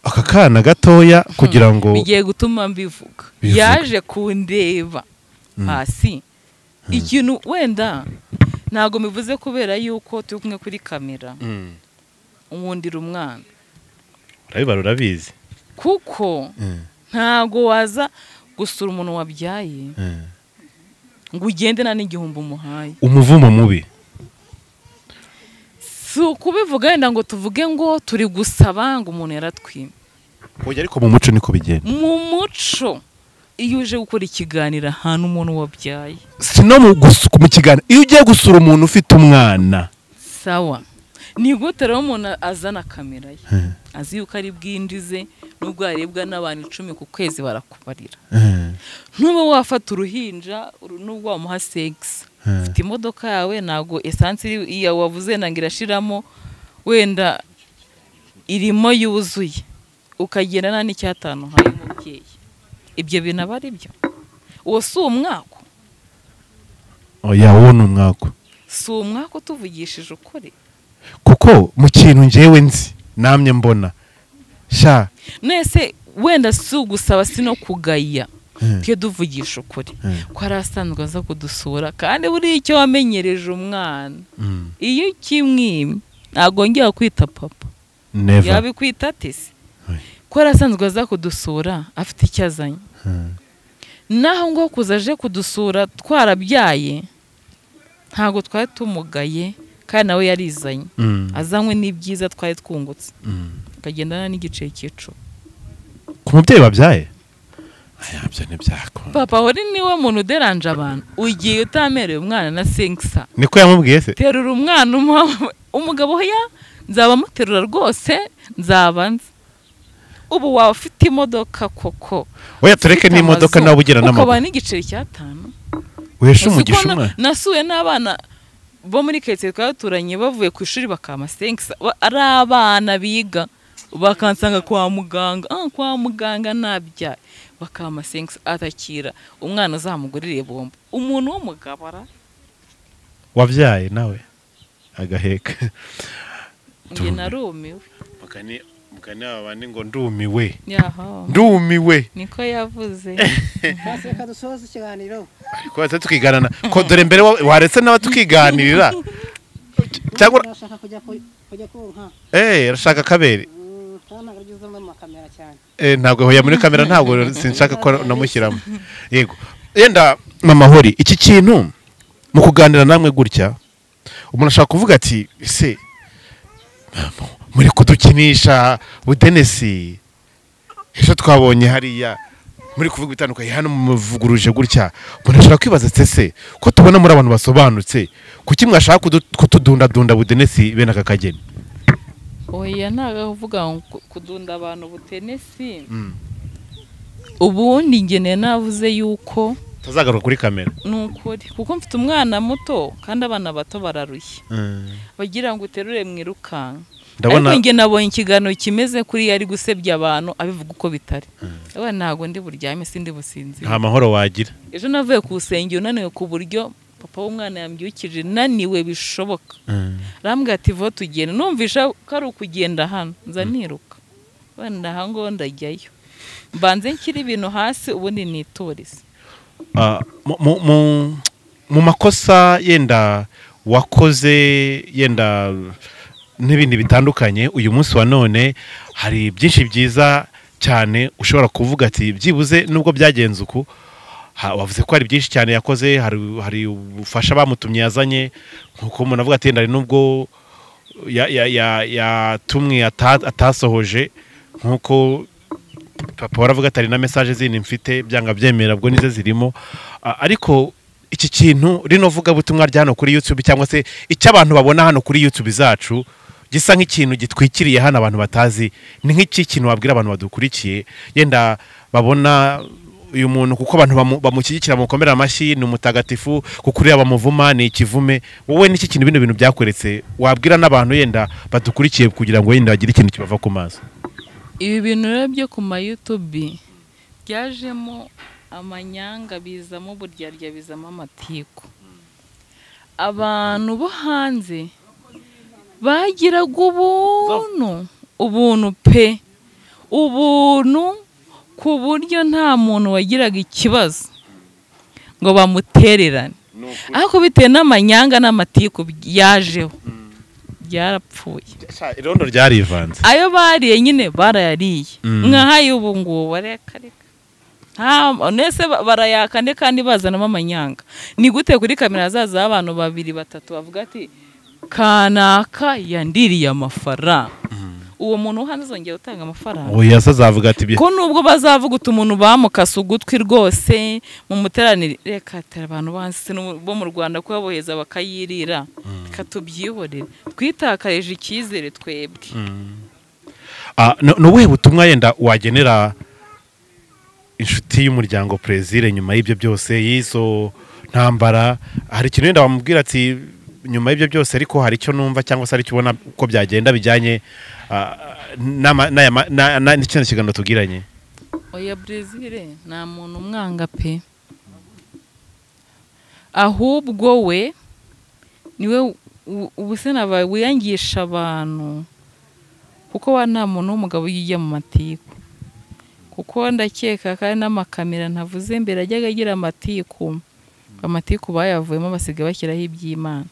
aka kana gatoya kugira ngo bigiye gutuma mbivuga yaje kundeba hasi ikintu wenda ntago mivuze kubera yuko turi kumwe kuri kamera umwundira umwana urabibara urabizi kuko ntago waza gusura umuntu wabyaye ngo ugende nta n'igihumbi umuhaye umuvumo mubi si ukubivuga wenda ngo tuvuge ngo turi gusaba ngo umuntu yaratwime kujya ariko mu muco niko bigenda mu muco iyo uje gukora ikiganiro ahantu umuntu wabyaye si no mu kiganiro iyo ugiye gusura umuntu ufite umwana sawa ni gute rero umuntu azana kamera ye azi yuko ari bwinjize nubwo yarebwa n'abantu 10 ku kwezi barakubarira ntube wafata uruhinja nubwo wamuha sex ufite imodoka yawe nago essence iya wavuze nangira shiramo wenda irimo yuzuye ukagenda nani cyatanu hari umubyeyi ibyo bintu abari byo uwo si umwako oya uwo ni umwako si umwako tuvugishije ukuri kuko mu kintu ngewe nzi namye mbona sha nese wenda si ugusaba sino kugaya twe duvugisha ukuri ko arasanzwe aza kudusura kandi buri icyo wamenyereje umwana iyo kimwimye ntago ngiye kwita papa yabikwita tese ko arasanzwe aza kudusura afite icyo azanye naho ngo kuzaje kudusura twarabyaye ntago twari tumugaye kandi nawe yarizanye azanywe n'ibyiza twari twungutse akagendana n'igice cy'ico ku mubyeyi babyaye ayabyo n'ibyako papa hori niwe muntu uderanje abantu ugiye utamereye umwana na sengsa niko yamubwiye se terura umwana umugabo ya nzaba muterura rwose nzabanza ubu wawe ufite imodoka koko oya tureke n'imodoka nawe ugira n'amaguru ukaba n'igiceri cy'atanu wesha umugisha umwana nasuye n'abana bo muri ketse twaturanye bavuye ku ishuri bakama sengsa ari abana biga bakansanga kwa muganga nabya bakama sengsa atakira umwana uzamugurire bomba umuntu w'umugabara wabyaye nawe agaheka nge narumiwe mugani abandi ngo ndumiwe yaho ndumiwe niko yavuze baseka dusoza ikiganiro ariko tukiganana ko dore mbere waretse n'aba tukiganirira cyangwa urashaka kujya konka arashaka kabere ntabwo agizemo amakamera cyane ntabwo hoya muri kamera ntabwo sinshaka ko namushyiramo yego yenda mama hori iki kintu mu kuganira namwe gutya umuntu ashaka kuvuga ati ese muri kudukinisha budenesi ejo twabonye hariya muri kuvuga bitandukanye hano muvuguruje gutya umuntu ashaka kwibaza se ko tubona muri abantu basobanutse kuki mwashaka kutudundadunda budenesi bene aka kageni oya ntago uvuga ngo kudunda abantu butenesi ubundi ngene navuze yuko tuzagaruka kuri kamera nukuri kuko mfite umwana muto kandi abana bato bararushye bagira ngo uterure mwirukanka ariko nge nabonye ikiganiro kimeze kuri yari gusebya abantu abivuga uko bitari aba ntago ndi buryame sindi businzi nta mahoro wagira ejo navuye ku rusengero unaniwe ku buryo papa w'umwana yambyukije naniwe bishoboka rambwa ati vo tugenda numvisha ko ari ukugenda hano nza niruka wenda ahango ndajyayo mbanze nkiri ibintu hasi ubundi nitorese mu makosa yenda wakoze yenda n'ibindi bitandukanye uyu munsi wa none hari byinshi byiza cyane ushobora kuvuga ati byibuze nubwo byagenze uku wavuze ko hari byinshi cyane yakoze hari ubufasha bamutumye yazanye nkuko umuntu avuga ati yenda nubwo yatumwe atasohoje nkuko papa waravuga ati hari na message zindi mfite byanga byemera bwo nize zirimo ariko iki kintu rino vuga butumwa rya hano kuri YouTube cyangwa se icyo abantu babona hano kuri YouTube zacu gisa nk'ikintu gitwikiriye hano abantu batazi ni nk'iki kintu wabwira abantu badukurikiye yenda babona uyu muntu kuko abantu bamushyigikira mukomera amashyi ni umutagatifu kuko uriya bamuvuma ni ikivume wowe n'iki kintu bino bintu byakweretse wabwira n'abantu yenda badukurikiye kugira ngo yenda bagire ikintu kibava ku maso ibi bintu rero byo ku ma YouTube byajemo amanyanga bizamo buryarya bizamo amatiku abantu bo hanze bagiraga ubuntu pe ubuntu ku buryo nta muntu wagiraga ikibazo ngo bamutererane ariko bitewe n'amanyanga n'amatiku yajeho byarapfuye irondo ryarivanze ayo bariye nyine barayariye nkahaye ubu ngubu reka nese barayakane kandi bazanamo amanyanga ni gute kuri kamera hazaza abantu 2-3 bavuga ati kanaka yandiriye amafaranga uwo muntu hano zongera utanga amafaranga oya azavuga ati ko nubwo bazavuga umuntu bamukasa ugutwi rwose mu muteranire reka tera abantu banse bo mu Rwanda ko yaboheza bakayirira katubyihorere twitakarije icyizere twebwe no we butumwa yenda wagenera inshuti y'umuryango Plaisir nyuma y'ibyo byose yizo ntambara hari ikintu yenda bamubwira ati nyuma y'ibyo byose ariko hari icyo numva cyangwa se ari cyo ubona uko byagenda bijyanye n'ikintu kiganiro tugiranye oya Plaisir nta muntu umwanga pe ahubwo we niwe ubusena wiyangisha abantu kuko wa nta muntu w'umugabo yijya mu matiku kuko ndakeka kandi n'amakamera ntavuze mbere ajyaga agira amatiku bayavuyemo basiga bashyiraho iby'Imana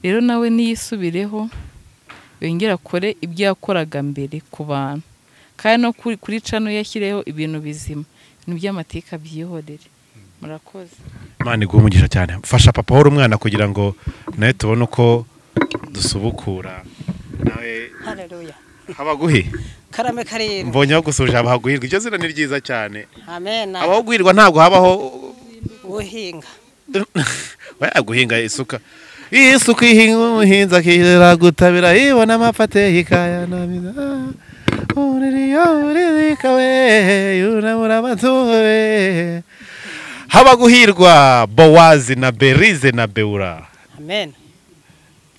rero nawe niyisubireho yongera kore ibyo yakoraga mbere ku bantu kandi no kuri cano yashyireho ibintu bizima ibintu by'amatika byihorere murakoze Imana iguhe umugisha cyane fasha papa w'uru mwana kugira ngo nawe tubone uko dusubukura nawe haleluya habaguhe karame karindwi mbonye aho gusuje abaguhirwa iryo zina ni ryiza cyane amen abaho guhirwa ntabwo habaho guhinga guhinga isuka ihinga umuhinzi akirera gutabira ibona amapate ikayanamiza haba guhirwa Bowazi na Berize na Beura amen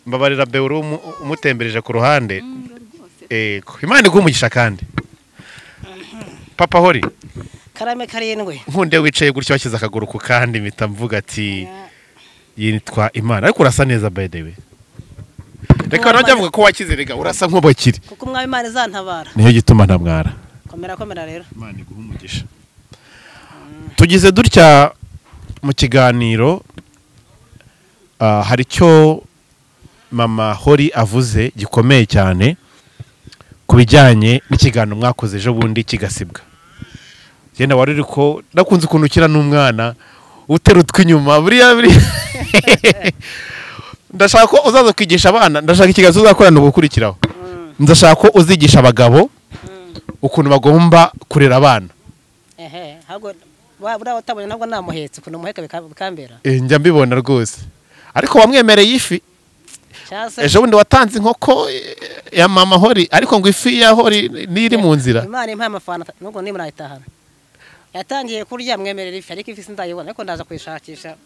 mbabarira Beura umutembereje ku ruhande Imana iguhe umugisha kandi papa hori karame karindwi nkunde wicaye gutyo washyize akaguru ku kandi mpita mvuga ati yitwa Imana ariko urasa neza by the way reka najya avuga ko wakize rega urasa nk'ubakiri kuko umwami Imana izantabara niyo gituma ntamwara komera rero Imana iguhe umugisha tugize dutya mu kiganiro hari icyo mama hori avuze gikomeye cyane ku bijyanye n'ikiganiro mwakoze ejo bundi kigasibwa genda wari uri ko nakunze ukuntu ukina n'umwana uterutwa inyuma buriya ndashaka ko uzaza kwigisha abana ndashaka ikiganiro uzakorana ugukurikiraho ndashaka ko uzigisha abagabo ukuntu bagomba kurera abana ahubwo buriya utabonye ntabwo namuhetse ukuntu umuheka bikambera njya mbibona rwose ariko wamwemereye ifi Shase. ejo bundi watanze inkoko ya mama hori ariko ngo ifi ya hori niri mu nzira Imana impa amafana nuko nimara itahana. Yatangiye kurya mwemerera ifi ariko ifi sindayibona ariko ndaza kwishakisha.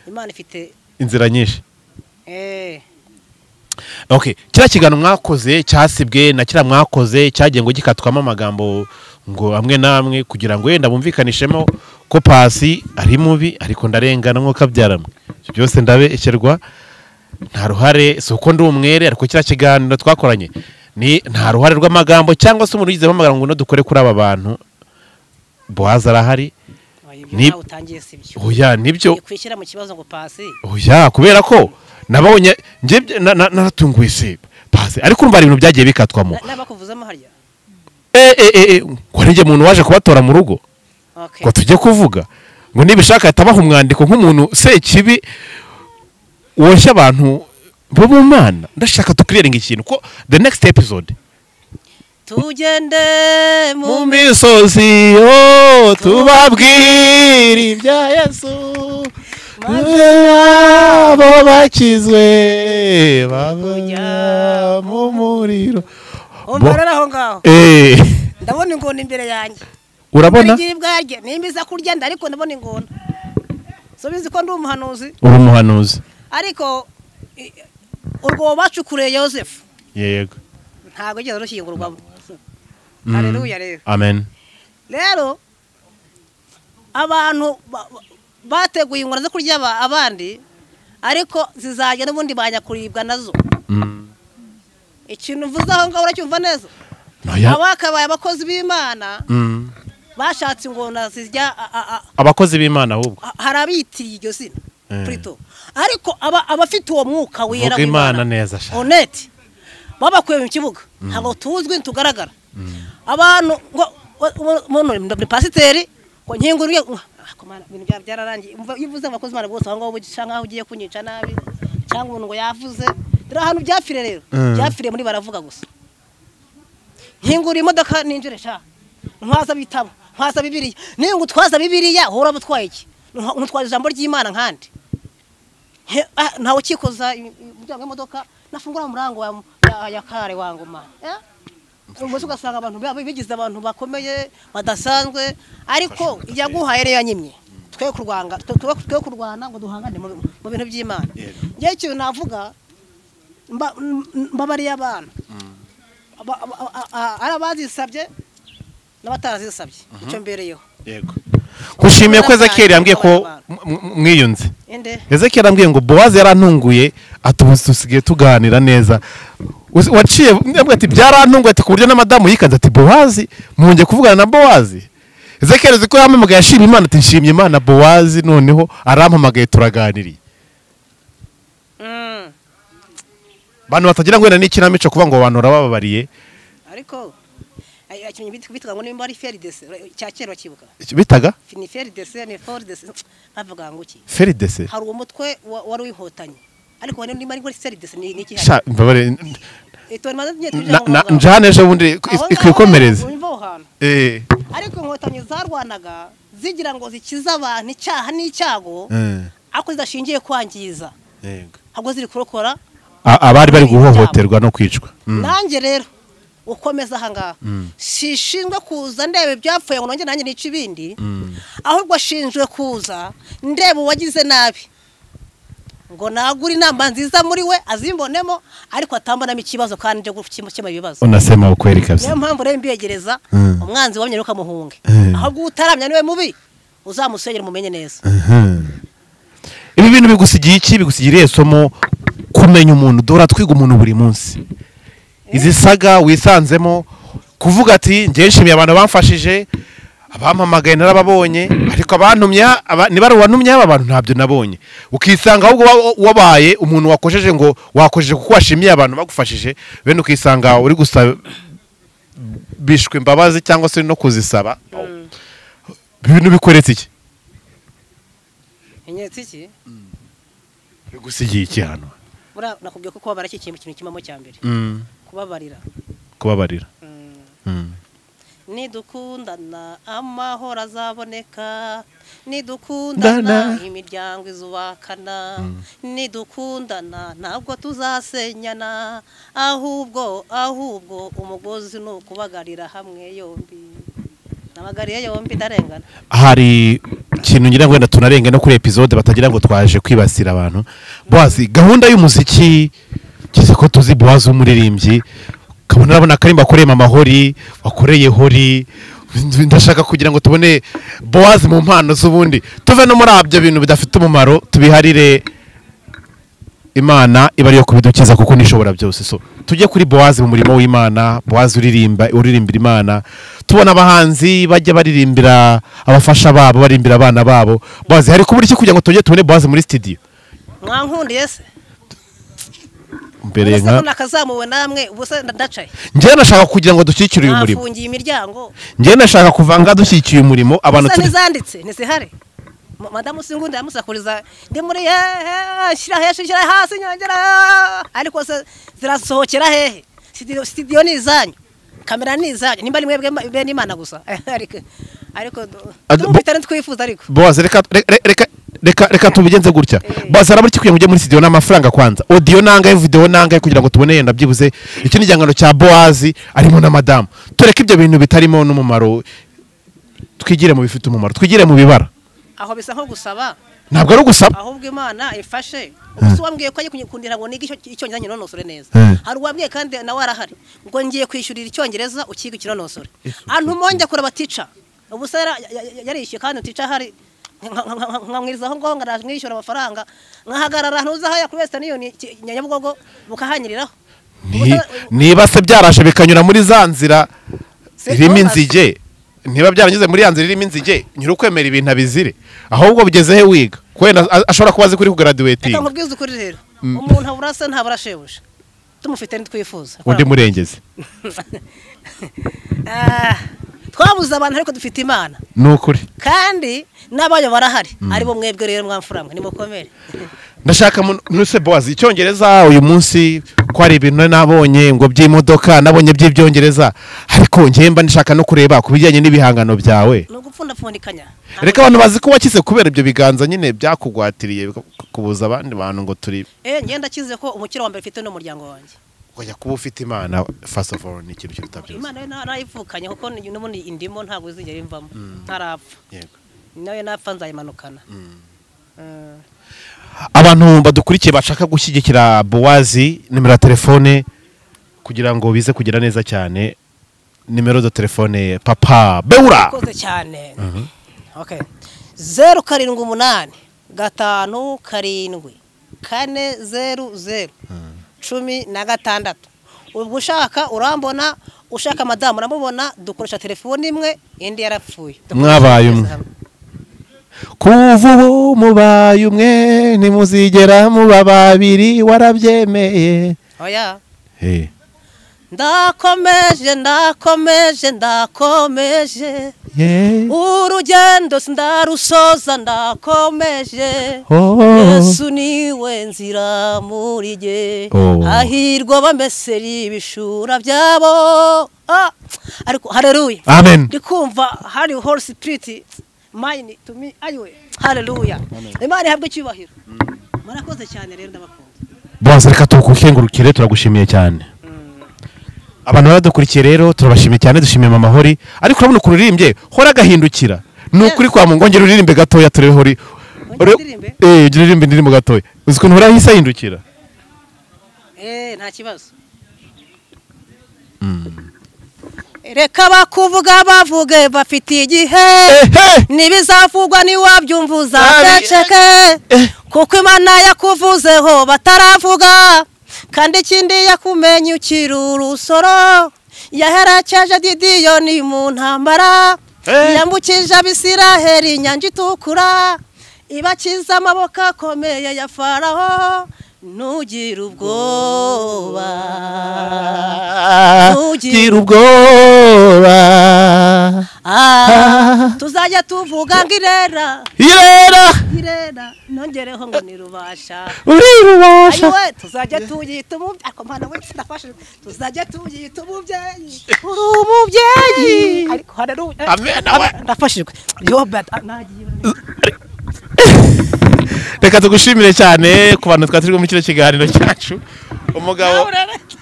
Imana ifite inzira nyinshi. Okay, kira kigano mwakoze cyasibwe na kira mwakoze cyagiye ngo gikatwamo amagambo ngo amwe namwe kugira ngo yenda bumvikanishemo ko Pasi ari mubi ariko ndarengana nko kabyaramwe byose ndabesherwa nta ruhare suko ndi umwere ariko kira kiganiro twakoranye ni nta ruhare rw'amagambo cyangwa se umuntu yizemo amagambo ngo dukore kuri aba bantu Bowazi arahari ni utangiye sibyo. Oya nibyo Kwishyira mu kibazo ngo Pasi. Oya kubera ko nabonye nje naratunguye se Pasi ariko urumva ibintu byagiye bikatwamo Nabakuvuzamo harya. Ngo nige muntu waje kubatora mu rugo. Okay. Ngo tujye kuvuga ngo nibishaka yatabaha umwandiko nk'umuntu se kibi woshya abantu bo mu Mana ndashaka tukiriringa ikintu ko the next episode tugende mu misozi tubabwira ibya Yesu abo bakizwe babujya mu muriro umbarara aho ngaho ndabona ingona imbere yanjye urabona nimbiza kurya ariko ndabona ingona so bizi ko ndi umuhanuzi uri umuhanuzi ariko urwo bacukuriye Yosefu yego ntago igeze rushyingurwa. Haleluya rero. Amen. Rero abantu bateguye ingona zo kurya abandi ariko zizajya n'ubundi banyakuribwa nazo. Ikintu mvuze aho ngaho uracyumva neza. Abakabaye abakozi b'Imana bashatse ingona zirya abakozi b'Imana ahubwo harabitiriye iryo zina Prito ariko abafite uwo mwuka wera w'Imana neza sha honete babakuye mu kibuga ntabwo tuzwi tugaragara abantu ngo pasiteri ngo nkinguriye komana ibintu byararangiye yivuze abakozi b'Imana bose aho ngaho cyangwa aho ugiye kunyica nabi cyangwa umuntu ngo yavuze rero ahantu byafire rero byafire muri baravuga gusa nkinguriye imodoka ninjire sha ntwaza bitabo ntwaza Bibiliya niyo ngo twaza Bibiliya hora butwaye iki ntwaza ijambo ry'Imana nkandi ntawe kikoza umuryango w'imodoka nafungura umurango ya kare wangoma umunsi ugasanga abantu bigize abantu bakomeye badasanzwe ariko yaguhaye rero yanyimye twe kurwana ngo duhangane mu bintu by'Imana. Ngiye cyo navuga mbabariye abantu arabazisabye n'abatarazisabye icyo mbereyeho. Yego kushimiye ko Ezekiel yambwiye ko mwiyunze. Ezekiel yambwiye ngo Bowazi yarantunguye atubusigiye tuganira neza. Waciye ati byarantunguye ati ku buryo n'amadamu yikanze ati Bowazi munje kuvugana na Bowazi. Ezekiel ziko yampamagaye yashimye Imana ati nshimye Imana Bowazi noneho arampamagaye turaganiriye. Bantu batagira ngo n'ikinamico kuva ngo abantu rababariye ariko akinyi bitwa ngo nimba ari Ferides cyakero kibuka bitaga ni Ferides ni Ferides bavuga ngo iki Ferides hari umutwe wari wihotanye ariko wene nimba ari ngo Ferides ni iki sha mbabare njane ejo bundi ikikomereza ariko inkotanyi zarwanaga zigira ngo zikiza abantu icyaha n'icyago ako zidashingiye kwangiza ahubwo ziri kurokora abari bari guhohoterwa no kwicwa. Nanjye rero ukomeza ahangaha shishinzwe kuza ndebe byapfuye ngo nonge nanjye nica ibindi ahubwo ashinzwe kuza ndebe uwagize nabi ngo nagura inamba nziza muri we azimbonemo ariko atambonamo ikibazo kandi cyo gukemura ibibazo. Unasema ukweli kabisa. Niyo mpamvu rero mbiyegereza umwanzi wamye ruka muhunge ahubwo utaramya niwe mubi uzamusengera mumenye neza. Ibi bintu bigusigiye iki bigusigiriye somo kumenya umuntu dora twiga umuntu buri munsi. Izi saga wisanzemo kuvuga ati ngiye nshimiye abantu bamfashije abampamagaye narababonye ariko abantumya nibari wantumye aba bantu ntabyo nabonye ukisanga ahubwo wabaye umuntu wakojeje ngo wakojeje kuko washimiye abantu bagufashije bene ukisanga uri gusaba bishwe imbabazi cyangwa se no kuzisaba ibintu bikoretse iki inyetse iki bigusigiye iki hano bura nakubwiye ko kubabara iki kintu kimamo cyambere kubabarira nidukundana amahoro azaboneka, nidukundana imiryango izubakana, nidukundana ntabwo tuzasenyana, ahubwo umugozi ni ukubagarira hamwe yombi. Nabagariye yombi ndarengana. Hari ikintu ngira ngo wenda tunarenge no kuri episode batagira ngo twaje kwibasira abantu. Boazi, gahunda y'umuziki kize ko tuzi Boazi umuririmbyi, kabona nabona karimba akoreye Mama Hori, wakoreye Hori. Ndashaka kugira ngo tubone Boazi mu mpano z'ubundi, tuve no muri abyo bintu bidafite umumaro, tubiharire Imana iba ariyo kubidukiza kuko nishobora byose. So tujye kuri Boazi mu murimo w'Imana. Boazi uririmbira Imana, tubona abahanzi bajya baririmbira abafasha babo, baririmbira abana babo. Boazi, hari kubura iki kugira ngo tujye tubone Boazi muri studio? Mwankundiye se mbere nka nakazamuwe namwe ubuse ndacaye. Ngiye nashaka kugira ngo dushyikire uyu murimo. Nafungiye imiryango. Ngiye nashaka kuvanga dushyikire umurimo abantu turi zanditse ntizihari. Madamu Singundi yamusakuriza ndi muri shira hasi nyongera, ariko se zirasohokera hehe? Studio ni izanyu, kamera ni izanyu, nimba rimwe bene Imana gusa. ariko tumufite twifuza. Ariko Boazi, reka tubigenze gutya. Boazi, araburi kikuye mujye muri studio n'amafaranga kwanza, audio nangaye, video nangaye, kugira ngo tubone yenda byibuze iki ni igihangano cya Boazi arimo na madamu. Tureke ibyo bintu bitarimo n'umumaro, twigire mu bifite umumaro, twigire mu bibara. Aho bisa nko gusaba, ntabwo ari ugusaba, ahubwo Imana ifashe. Ubuso wambwiye ko kundira ngo nige icyongereza nyinonosore neza. Hari uwambwiye kandi nawe arahari ngo ngiye kwishyurira icyongereza ukiga ikinonosore. Antu monje kure batica ubuso yarishyuye kandi utica hari nkamwirizaho ngo ngaraje mwishyura amafaranga nkahagarara ntuza haya kuri Western Union Nyabugogo bukahanyiriraho. Niba se byarashe bikanyura muri za nzira irimo inzige, niba byaranyuze muri yanzira irimo inzige, nyiri ukwemera ibintu abizire, ahubwo bugeze he wiga kwenda ashobora kuba azi kuri kugraduating. Reka nkubwize ukuri rero, umuntu aburasa ntaburashebuje, tumufite nitwifuza undi murengeze. Twabuze abantu ariko dufite Imana nukuri, kandi nabayo barahari, aribo mwebwe rero mwamfuramwe nimukomere. Ndashaka nuse Boazi, icyongereza uyu munsi ko ari ibintu nabonye ngo by'imodoka, nabonye by'ibyongereza, ariko ngiye mba ndashaka no kureba kubijyanye n'ibihangano byawe. No gupfundapfundikanya. Reka abantu bazi ko wakize kubera ibyo biganza nyine byakugwatiriye kubuza abandi bantu ngo turi. Ngenda kize ko umukiro wa mbere ufite no muryango wanjye. Oya, kuba ufite Imana first of all ni ikintu cy'utabyo. Imana narayivukanye kuko n'ubundi indimo ntabwo izigera imvamo ntarapfa. Yego. Nawe napfa nzayimanukana. Abantu badukurikiye bashaka gushyigikira Boazi, nimero ya telefone kugira ngo bize kugira neza cyane, nimero za telefone Papa Beura. Koze cyane. Okay. 078 5 7 400 16. Ubwo ushaka urambona, ushaka madamu uramubona, dukoresha telefone imwe, indi yarapfuye. Mwabaye umwe. Kuva ubu mubaye umwe, ntimuzigera muba babiri, warabyemeye. Oya. Ndakomeje urugendo sindarusoza, ndakomeje. Yesu niwe nzira muri jye, hahirwa bameseri ibishura byabo. Ariko haleluya, amen. Ndikumva hari Holy Spirit mine to me ayiwe. Haleluya, Imana ihabwe icyubahiro. Murakoze cyane rero ndabakunda. Boazi, reka tukukengurukire, turagushimiye cyane. Abantu badukurikiye rero turabashimiye cyane, dushimiye Mama Hori, ariko urabona kuririmbye Hora gahindukira. Nukuri kwa Mungu ngongera uririmbe gatoya turebe Hori. Uririmbe ndirimo gatoya. Uzi kuntu urahise ahindukira? Nta kibazo. Reka bakuvuga bavuge bafite igihe, nibizavugwa ni wabyumvuza gaceke, kuko Imana yakuvuzeho bataravuga, kandi ikindi yakumenye ukiri urusoro, yaherekeje Gideyoni mu ntambara, yambukije Abisiraheli inyanja itukura, ibakiza amaboko akomeye ya Faraho, ntugire ubwoba gira ubwoba tuzajya tuvuga ngo irera nongereho ngo nirubasha ayiwe tuzajya tuyita umubyeyi ariko mwana we ndafashe tuzajya tuyita umubyeyi uri umubyeyi ariko haleluya ndafashijwe reka tugushimire cyane ku bantu twari turi muri kino kiganiro cyacu umugabo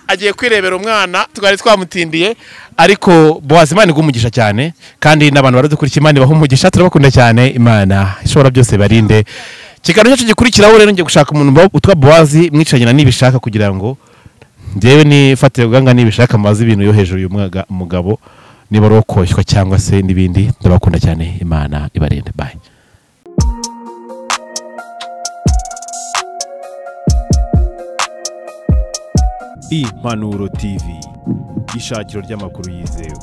agiye kwirebera umwana twari twamutindiye ariko Bowazi Imana igumugisha cyane kandi n'abantu baradukurikiye Imana ibaha umugisha turabakunda cyane Imana ishobora byose barinde kiganiro cyacu gikurikiraho rero ngiye gushaka umuntu utwa Bowazi mwicanye nibishaka kugira ngo njyewe nifatire uganga nibishaka maze ibintu yo hejuru y'umwaga umugabo niba rokoshywa cyangwa se nibindi ndabakunda cyane Imana ibarinde bye Impanuro TV ishakiro ry'amakuru yizewe.